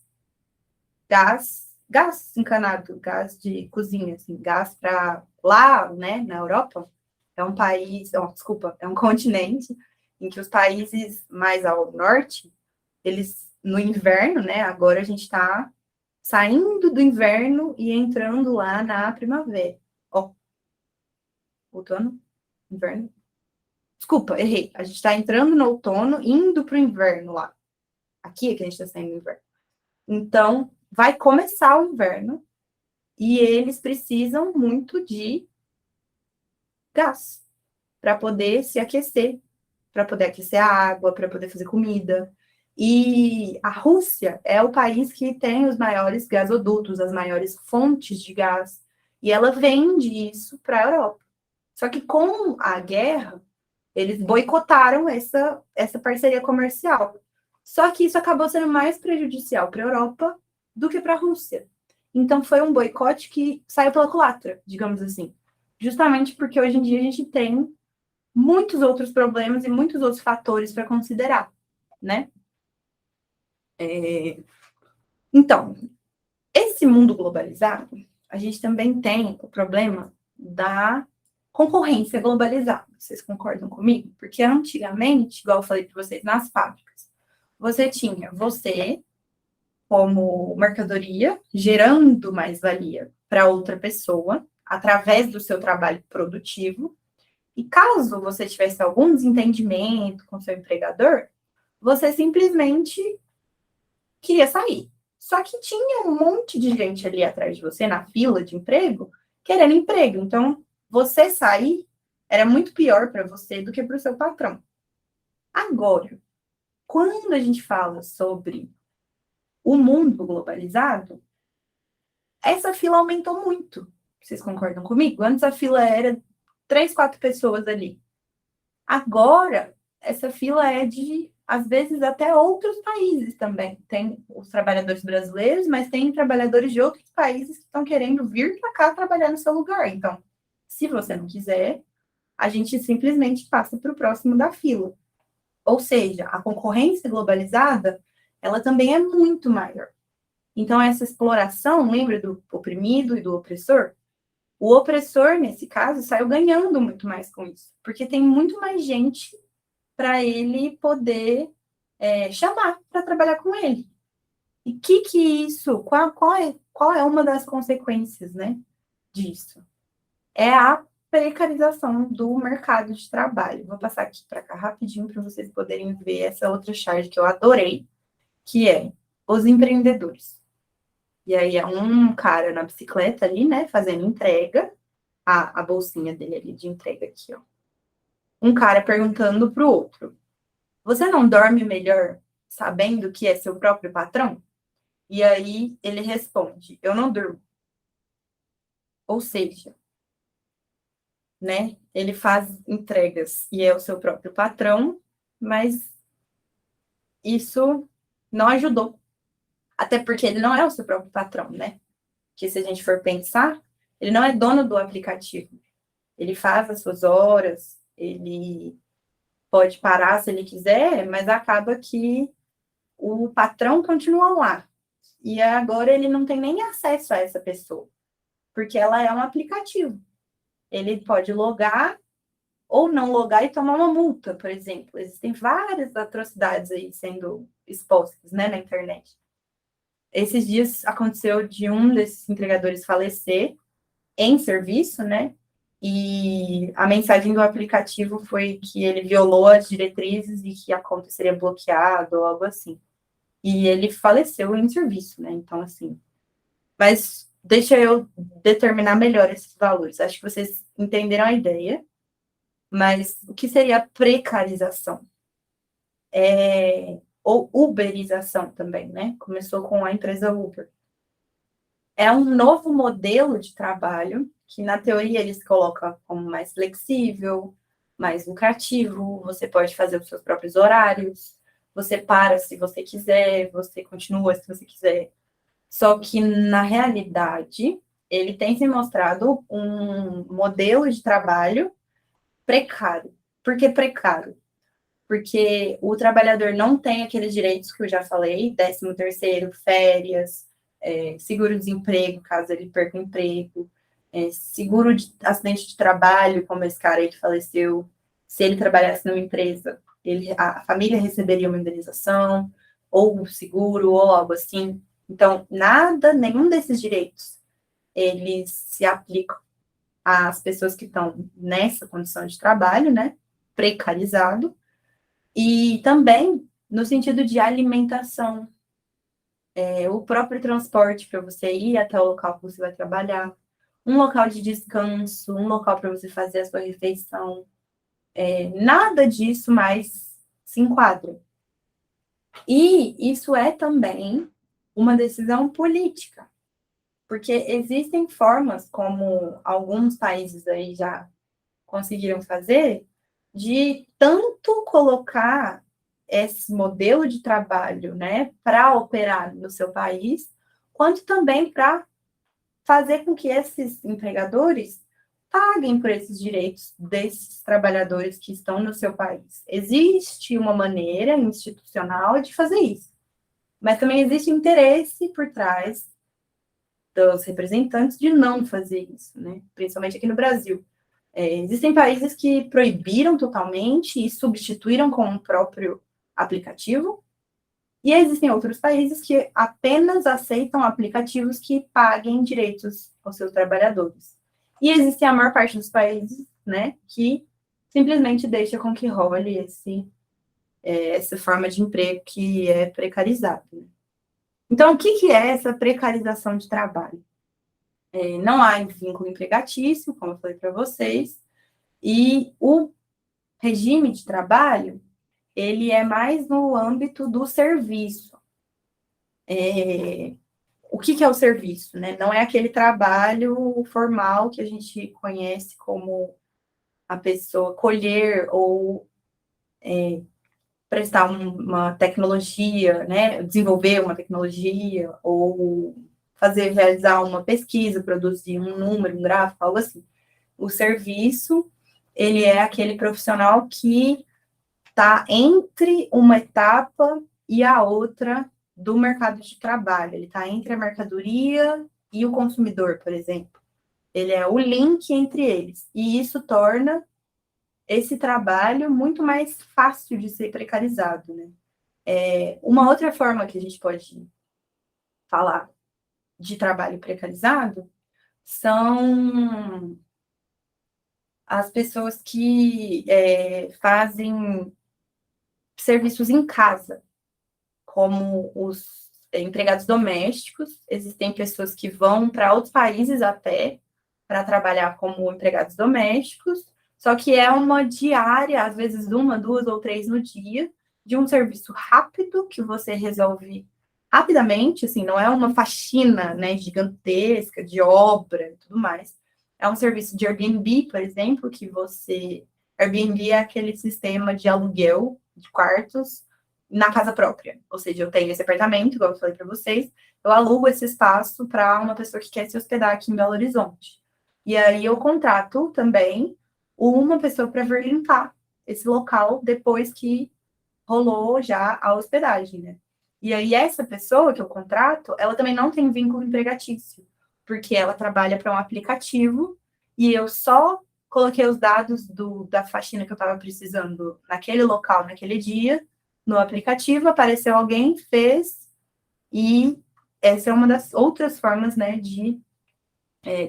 A: Gás encanado, gás de cozinha, assim, gás para lá, né, na Europa, é um país, desculpa, é um continente em que os países mais ao norte, eles, no inverno, né, agora a gente está saindo do inverno e entrando lá na primavera. Outono? Inverno? Desculpa, errei. A gente está entrando no outono, indo para o inverno lá. Aqui é que a gente está saindo do inverno. Então, vai começar o inverno e eles precisam muito de gás para poder se aquecer, para poder aquecer a água, para poder fazer comida. E a Rússia é o país que tem os maiores gasodutos, as maiores fontes de gás, e ela vende isso para a Europa. Só que com a guerra, eles boicotaram essa parceria comercial. Só que isso acabou sendo mais prejudicial para a Europa do que para a Rússia. Então, foi um boicote que saiu pela culatra, digamos assim. Justamente porque hoje em dia a gente tem muitos outros problemas e muitos outros fatores para considerar, né? Então, esse mundo globalizado, a gente também tem o problema da concorrência globalizada. Vocês concordam comigo? Porque antigamente, igual eu falei para vocês, nas fábricas, você tinha você como mercadoria gerando mais-valia para outra pessoa através do seu trabalho produtivo. E caso você tivesse algum desentendimento com seu empregador, você simplesmente queria sair. Só que tinha um monte de gente ali atrás de você, na fila de emprego, querendo emprego. Então, você sair era muito pior para você do que para o seu patrão. Agora, quando a gente fala sobre o mundo globalizado, essa fila aumentou muito. Vocês concordam comigo? Antes a fila era 3, 4 pessoas ali. Agora, essa fila é de às vezes, até outros países também. Tem os trabalhadores brasileiros, mas tem trabalhadores de outros países que estão querendo vir para cá trabalhar no seu lugar. Então, se você não quiser, a gente simplesmente passa para o próximo da fila. Ou seja, a concorrência globalizada, ela também é muito maior. Então, essa exploração, lembra do oprimido e do opressor? O opressor, nesse caso, saiu ganhando muito mais com isso, porque tem muito mais gente para ele poder chamar para trabalhar com ele. E qual é uma das consequências, né, disso? É a precarização do mercado de trabalho. Vou passar aqui para cá rapidinho para vocês poderem ver essa outra charge que eu adorei, que é os empreendedores. E aí é um cara na bicicleta ali, né, fazendo entrega, a bolsinha dele ali de entrega aqui, ó. Um cara perguntando para o outro: você não dorme melhor sabendo que é seu próprio patrão? E aí ele responde: eu não durmo. Ou seja, né, ele faz entregas e é o seu próprio patrão, mas isso não ajudou. Até porque ele não é o seu próprio patrão, né? Que se a gente for pensar, ele não é dono do aplicativo. Ele faz as suas horas, ele pode parar se ele quiser, mas acaba que o patrão continua lá. E agora ele não tem nem acesso a essa pessoa, porque ela é um aplicativo. Ele pode logar ou não logar e tomar uma multa, por exemplo. Existem várias atrocidades aí sendo expostas, né, na internet. Esses dias aconteceu de um desses entregadores falecer em serviço, né? E a mensagem do aplicativo foi que ele violou as diretrizes e que a conta seria bloqueada ou algo assim. E ele faleceu em serviço, né? Então, assim. Mas deixa eu determinar melhor esses valores. Acho que vocês entenderam a ideia. Mas o que seria a precarização? Ou uberização também, né? Começou com a empresa Uber. É um novo modelo de trabalho que, na teoria, eles colocam como mais flexível, mais lucrativo, você pode fazer os seus próprios horários, você para se você quiser, você continua se você quiser. Só que, na realidade, ele tem se mostrado um modelo de trabalho precário. Por que precário? Porque o trabalhador não tem aqueles direitos que eu já falei, 13º, férias, seguro-desemprego, caso ele perca o emprego, seguro de acidente de trabalho, como esse cara aí que faleceu, se ele trabalhasse numa empresa, a família receberia uma indenização, ou um seguro, ou algo assim. Então, nenhum desses direitos, eles se aplicam às pessoas que estão nessa condição de trabalho, né, precarizado, e também no sentido de alimentação, o próprio transporte para você ir até o local que você vai trabalhar, um local de descanso, um local para você fazer a sua refeição. Nada disso mais se enquadra. E isso é também uma decisão política, porque existem formas, como alguns países aí já conseguiram fazer, de tanto colocar esse modelo de trabalho, né, para operar no seu país, quanto também para fazer com que esses empregadores paguem por esses direitos desses trabalhadores que estão no seu país. Existe uma maneira institucional de fazer isso, mas também existe interesse por trás dos representantes de não fazer isso, né? Principalmente aqui no Brasil. Existem países que proibiram totalmente e substituíram com o próprio aplicativo, e existem outros países que apenas aceitam aplicativos que paguem direitos aos seus trabalhadores. E existe a maior parte dos países, né, que simplesmente deixa com que role essa forma de emprego que é precarizada. Então, o que é essa precarização de trabalho? Não há vínculo empregatício, como eu falei para vocês, e o regime de trabalho, ele é mais no âmbito do serviço. O que é o serviço, né? Não é aquele trabalho formal que a gente conhece como a pessoa colher ou prestar uma tecnologia, né, desenvolver uma tecnologia, ou realizar uma pesquisa, produzir um número, um gráfico, algo assim. O serviço, ele é aquele profissional que está entre uma etapa e a outra do mercado de trabalho. Ele está entre a mercadoria e o consumidor, por exemplo. Ele é o link entre eles. E isso torna esse trabalho muito mais fácil de ser precarizado, né? Uma outra forma que a gente pode falar de trabalho precarizado são as pessoas que fazem serviços em casa, como os empregados domésticos. Existem pessoas que vão para outros países até para trabalhar como empregados domésticos, só que é uma diária, às vezes uma, duas ou três no dia, de um serviço rápido que você resolve rapidamente, assim, não é uma faxina, né, gigantesca de obra e tudo mais. É um serviço de Airbnb, por exemplo, que você... Airbnb é aquele sistema de aluguel de quartos na casa própria. Ou seja, eu tenho esse apartamento, igual eu falei para vocês, eu alugo esse espaço para uma pessoa que quer se hospedar aqui em Belo Horizonte. E aí eu contrato também uma pessoa para vir limpar esse local depois que rolou já a hospedagem, né? E aí essa pessoa que eu contrato, ela também não tem vínculo empregatício, porque ela trabalha para um aplicativo e eu só coloquei os dados da faxina que eu estava precisando naquele local, naquele dia, no aplicativo, apareceu alguém, fez, e essa é uma das outras formas, né,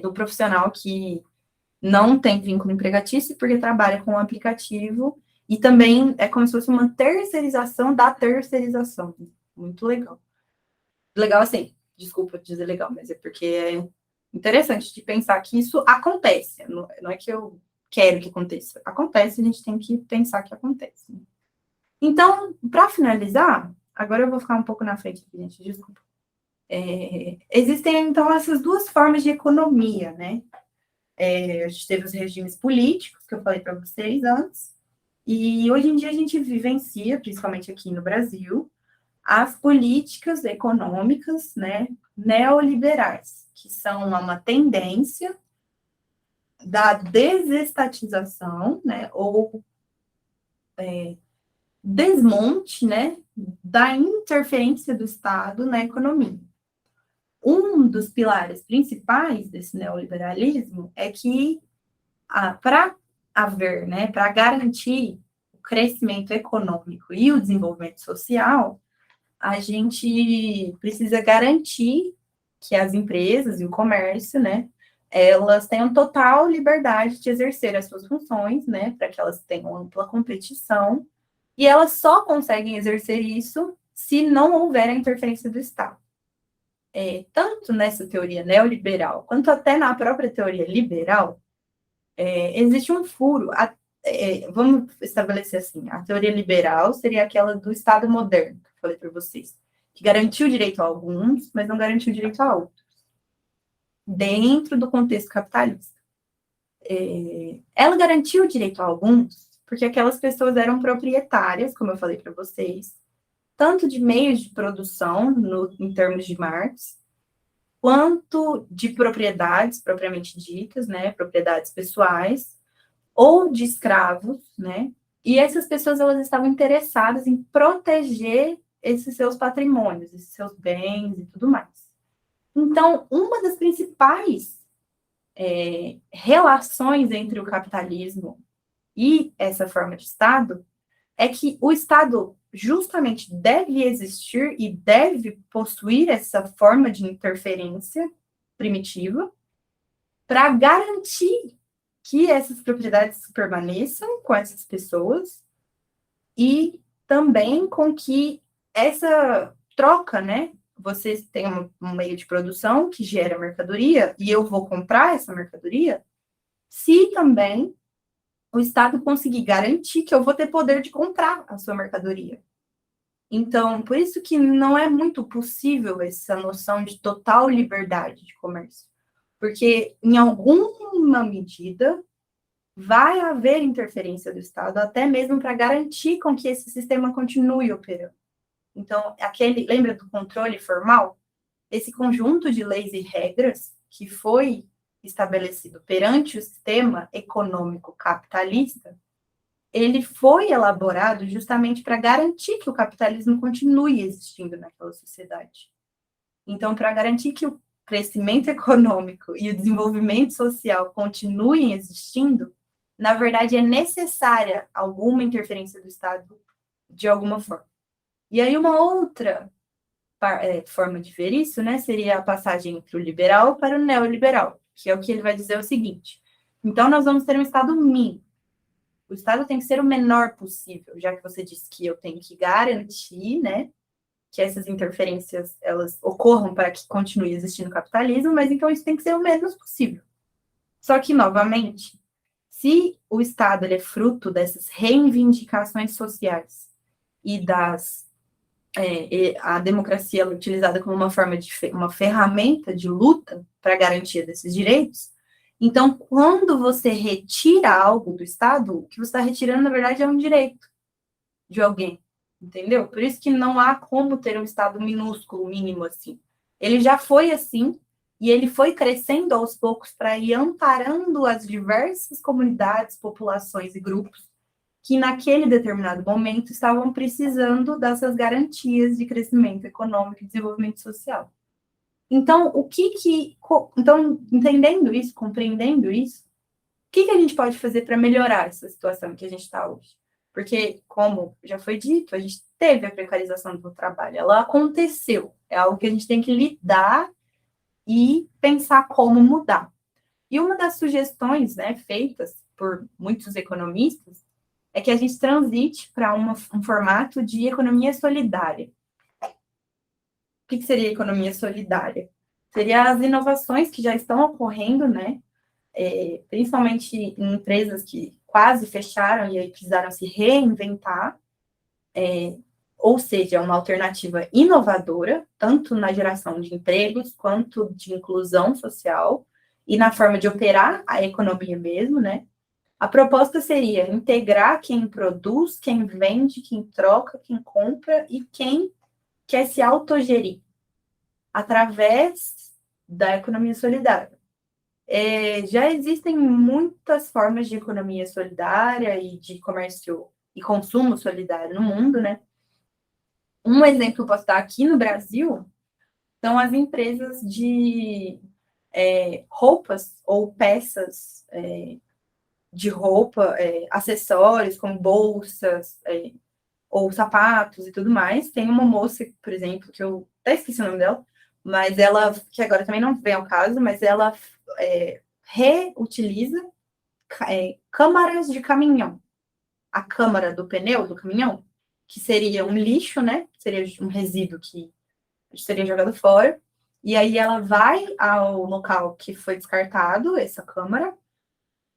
A: do profissional que não tem vínculo empregatício porque trabalha com o aplicativo, e também é como se fosse uma terceirização da terceirização. Muito legal. Legal assim, desculpa dizer legal, mas é porque é interessante de pensar que isso acontece. Não é que eu quero que aconteça. Acontece, a gente tem que pensar que acontece. Então, para finalizar, agora eu vou ficar um pouco na frente aqui, gente, desculpa. Existem, então, essas duas formas de economia, né? A gente teve os regimes políticos, que eu falei para vocês antes, e hoje em dia a gente vivencia, principalmente aqui no Brasil, as políticas econômicas, né, neoliberais, que são uma tendência da desestatização, né, ou desmonte, né, da interferência do Estado na economia. Um dos pilares principais desse neoliberalismo é que, para haver, né, para garantir o crescimento econômico e o desenvolvimento social, a gente precisa garantir que as empresas e o comércio, né, elas tenham total liberdade de exercer as suas funções, né, para que elas tenham ampla competição, e elas só conseguem exercer isso se não houver a interferência do Estado. Tanto nessa teoria neoliberal, quanto até na própria teoria liberal, existe um furo. Vamos estabelecer assim, a teoria liberal seria aquela do Estado moderno, que eu falei para vocês, que garantiu o direito a alguns, mas não garantiu o direito a outros, dentro do contexto capitalista. Ela garantiu o direito a alguns, porque aquelas pessoas eram proprietárias, como eu falei para vocês, tanto de meios de produção, em termos de Marx, quanto de propriedades propriamente ditas, né, propriedades pessoais, ou de escravos, né? E essas pessoas, elas estavam interessadas em proteger esses seus patrimônios, esses seus bens e tudo mais. Então, uma das principais relações entre o capitalismo e essa forma de Estado é que o Estado justamente deve existir e deve possuir essa forma de interferência primitiva para garantir que essas propriedades permaneçam com essas pessoas e também com que essa troca, né? Vocês têm um meio de produção que gera mercadoria e eu vou comprar essa mercadoria, se também o Estado conseguir garantir que eu vou ter poder de comprar a sua mercadoria. Então, por isso que não é muito possível essa noção de total liberdade de comércio. Porque, em alguma medida, vai haver interferência do Estado, até mesmo para garantir com que esse sistema continue operando. Então, lembra do controle formal? Esse conjunto de leis e regras que foi estabelecido perante o sistema econômico capitalista, ele foi elaborado justamente para garantir que o capitalismo continue existindo naquela sociedade. Então, para garantir que o crescimento econômico e o desenvolvimento social continuem existindo, na verdade, é necessária alguma interferência do Estado de alguma forma. E aí, uma outra forma de ver isso, né, seria a passagem entre o liberal para o neoliberal, que é o que ele vai dizer o seguinte: então, nós vamos ter um Estado mínimo. O Estado tem que ser o menor possível, já que você disse que eu tenho que garantir, né, que essas interferências elas ocorram para que continue existindo o capitalismo, mas então isso tem que ser o menos possível. Só que, novamente, se o Estado ele é fruto dessas reivindicações sociais e a democracia é utilizada como uma ferramenta de luta para a garantia desses direitos, então, quando você retira algo do Estado, o que você está retirando, na verdade, é um direito de alguém, entendeu? Por isso que não há como ter um Estado minúsculo, mínimo assim. Ele já foi assim, e ele foi crescendo aos poucos para ir amparando as diversas comunidades, populações e grupos que naquele determinado momento estavam precisando dessas garantias de crescimento econômico e desenvolvimento social. Então, então, entendendo isso, compreendendo isso, o que a gente pode fazer para melhorar essa situação que a gente está hoje? Porque, como já foi dito, a gente teve a precarização do trabalho, ela aconteceu, é algo que a gente tem que lidar e pensar como mudar. E uma das sugestões, né, feitas por muitos economistas é que a gente transite para um formato de economia solidária. O que seria economia solidária? Seria as inovações que já estão ocorrendo, né, principalmente em empresas que quase fecharam e aí precisaram se reinventar, ou seja, uma alternativa inovadora, tanto na geração de empregos, quanto de inclusão social, e na forma de operar a economia mesmo, né? A proposta seria integrar quem produz, quem vende, quem troca, quem compra e quem quer se autogerir através da economia solidária. Já existem muitas formas de economia solidária e de comércio e consumo solidário no mundo, né? Um exemplo que eu posso dar aqui no Brasil são as empresas de roupas ou peças de roupa, acessórios como bolsas ou sapatos e tudo mais. Tem uma moça, por exemplo, que eu até esqueci o nome dela, mas ela, que agora também não vem ao caso, mas ela reutiliza câmaras de caminhão. A câmara do pneu do caminhão, que seria um lixo, né? Seria um resíduo que seria jogado fora. E aí ela vai ao local que foi descartado, essa câmara,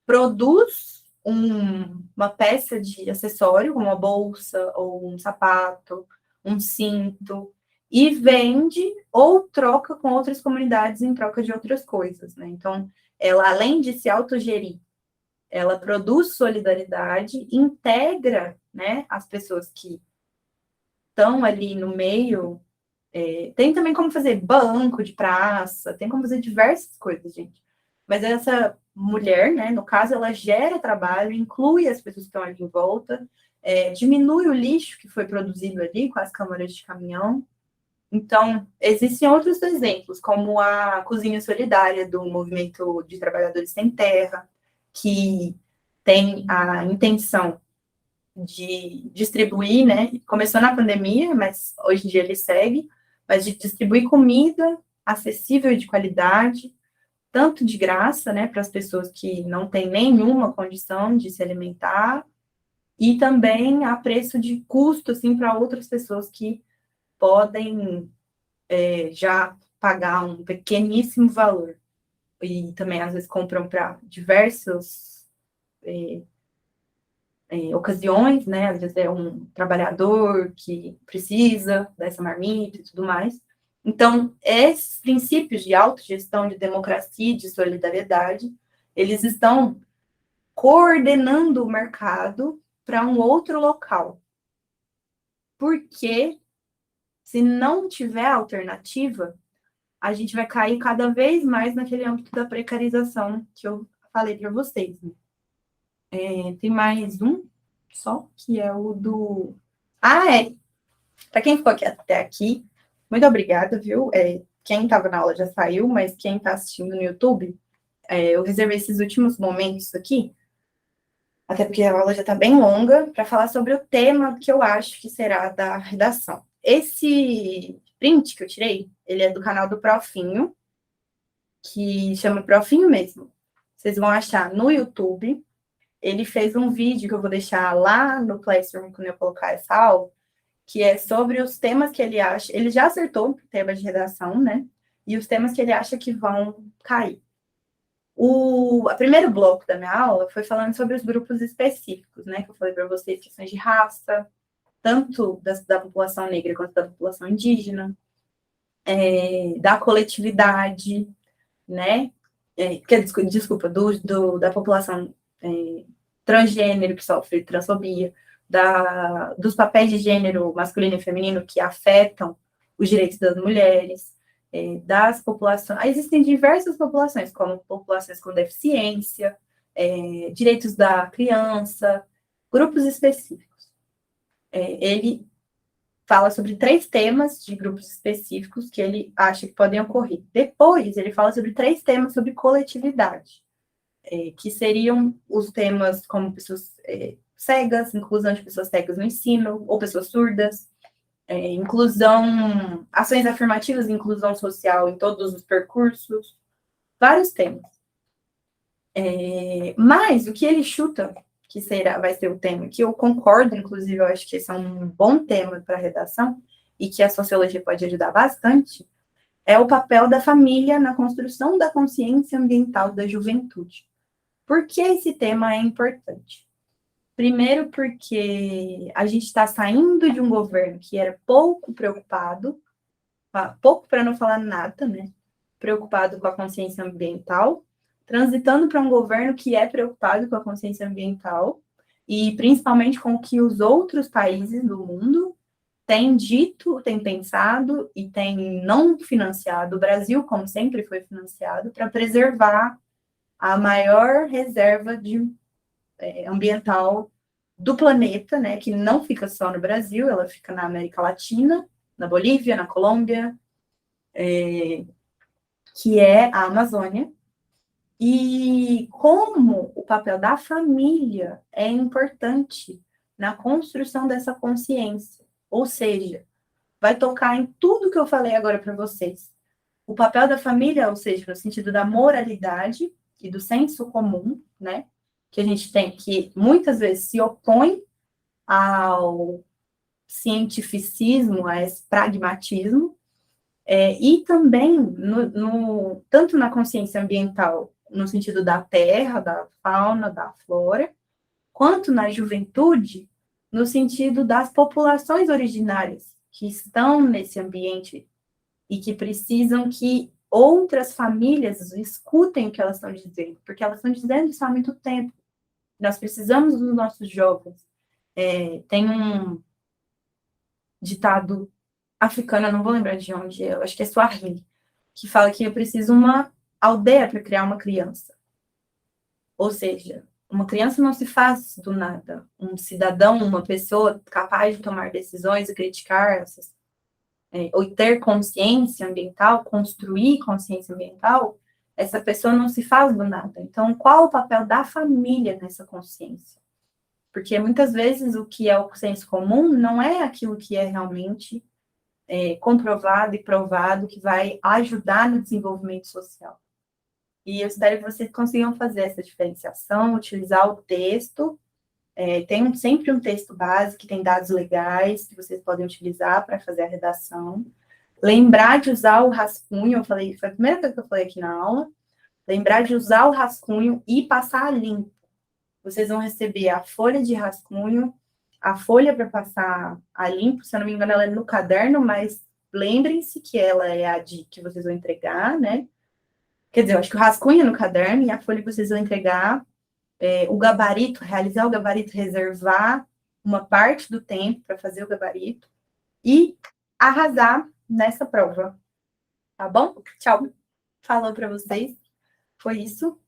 A: produz uma peça de acessório, como uma bolsa ou um sapato, um cinto, e vende ou troca com outras comunidades em troca de outras coisas, né? Então, ela, além de se autogerir, ela produz solidariedade, integra, né, as pessoas que estão ali no meio. Tem também como fazer banco de praça, tem como fazer diversas coisas, gente. Mas essa mulher, né, no caso, ela gera trabalho, inclui as pessoas que estão ali em volta, diminui o lixo que foi produzido ali com as câmaras de caminhão. Então, existem outros exemplos, como a cozinha solidária do Movimento de Trabalhadores Sem Terra, que tem a intenção de distribuir, né? Começou na pandemia, mas hoje em dia ele segue, mas de distribuir comida acessível e de qualidade, tanto de graça, né, para as pessoas que não têm nenhuma condição de se alimentar, e também a preço de custo, assim, para outras pessoas que podem já pagar um pequeníssimo valor. E também, às vezes, compram para diversos ocasiões, né? Às vezes é um trabalhador que precisa dessa marmita e tudo mais. Então, esses princípios de autogestão, de democracia e de solidariedade, eles estão coordenando o mercado para um outro local. Porque se não tiver alternativa, a gente vai cair cada vez mais naquele âmbito da precarização que eu falei para vocês. Né? Tem mais um só, que é o do... Para quem ficou aqui até aqui, muito obrigada, viu? Quem estava na aula já saiu, mas quem está assistindo no YouTube, eu reservei esses últimos momentos aqui, até porque a aula já está bem longa, para falar sobre o tema que eu acho que será da redação. Esse print que eu tirei, ele é do canal do Profinho, que chama Profinho mesmo. Vocês vão achar no YouTube. Ele fez um vídeo que eu vou deixar lá no Classroom, quando eu colocar essa aula, que é sobre os temas que ele acha... Ele já acertou o tema de redação, né? E os temas que ele acha que vão cair. O primeiro bloco da minha aula foi falando sobre os grupos específicos, né? Que eu falei para vocês, questões de raça, tanto da população negra quanto da população indígena, da coletividade, né? Desculpa, da população transgênero que sofre transfobia, dos papéis de gênero masculino e feminino que afetam os direitos das mulheres, das populações. Existem diversas populações, como populações com deficiência, direitos da criança, grupos específicos. Ele fala sobre 3 temas de grupos específicos que ele acha que podem ocorrer. Depois, ele fala sobre 3 temas sobre coletividade, que seriam os temas como pessoas cegas, inclusão de pessoas cegas no ensino, ou pessoas surdas, inclusão, ações afirmativas e inclusão social em todos os percursos, vários temas. Mas o que ele chuta que vai ser o tema, que eu concordo, inclusive, eu acho que esse é um bom tema para a redação, e que a sociologia pode ajudar bastante, é o papel da família na construção da consciência ambiental da juventude. Por que esse tema é importante? Primeiro, porque a gente está saindo de um governo que era pouco preocupado, pouco para não falar nada, né? Preocupado com a consciência ambiental, transitando para um governo que é preocupado com a consciência ambiental e principalmente com o que os outros países do mundo têm dito, têm pensado e têm não financiado. O Brasil, como sempre, foi financiado para preservar a maior reserva ambiental do planeta, né, que não fica só no Brasil, ela fica na América Latina, na Bolívia, na Colômbia, que é a Amazônia. E como o papel da família é importante na construção dessa consciência. Ou seja, vai tocar em tudo que eu falei agora para vocês. O papel da família, ou seja, no sentido da moralidade e do senso comum, né? Que a gente tem, que muitas vezes se opõe ao cientificismo, a esse pragmatismo, e também, tanto na consciência ambiental, no sentido da terra, da fauna, da flora, quanto na juventude, no sentido das populações originárias que estão nesse ambiente e que precisam que outras famílias escutem o que elas estão dizendo, porque elas estão dizendo isso há muito tempo. Nós precisamos dos nossos jovens. Tem um ditado africano, eu não vou lembrar de onde, eu acho que é Swahili, que fala que eu preciso uma aldeia para criar uma criança. Ou seja, uma criança não se faz do nada. Um cidadão, uma pessoa capaz de tomar decisões e criticar ou ter consciência ambiental, construir consciência ambiental, essa pessoa não se faz do nada. Então, qual o papel da família nessa consciência? Porque muitas vezes o que é o senso comum não é aquilo que é realmente comprovado e provado que vai ajudar no desenvolvimento social. E eu espero que vocês consigam fazer essa diferenciação, utilizar o texto. Tem sempre um texto base que tem dados legais que vocês podem utilizar para fazer a redação. Lembrar de usar o rascunho, foi a primeira coisa que eu falei aqui na aula. Lembrar de usar o rascunho e passar a limpo. Vocês vão receber a folha de rascunho, a folha para passar a limpo, se eu não me engano, ela é no caderno, mas lembrem-se que ela é a que vocês vão entregar, né? Quer dizer, eu acho que o rascunho é no caderno e a folha que vocês vão entregar o gabarito, realizar o gabarito, reservar uma parte do tempo para fazer o gabarito e arrasar nessa prova. Tá bom? Tchau. Falou para vocês. Foi isso.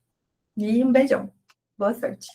A: E um beijão. Boa sorte.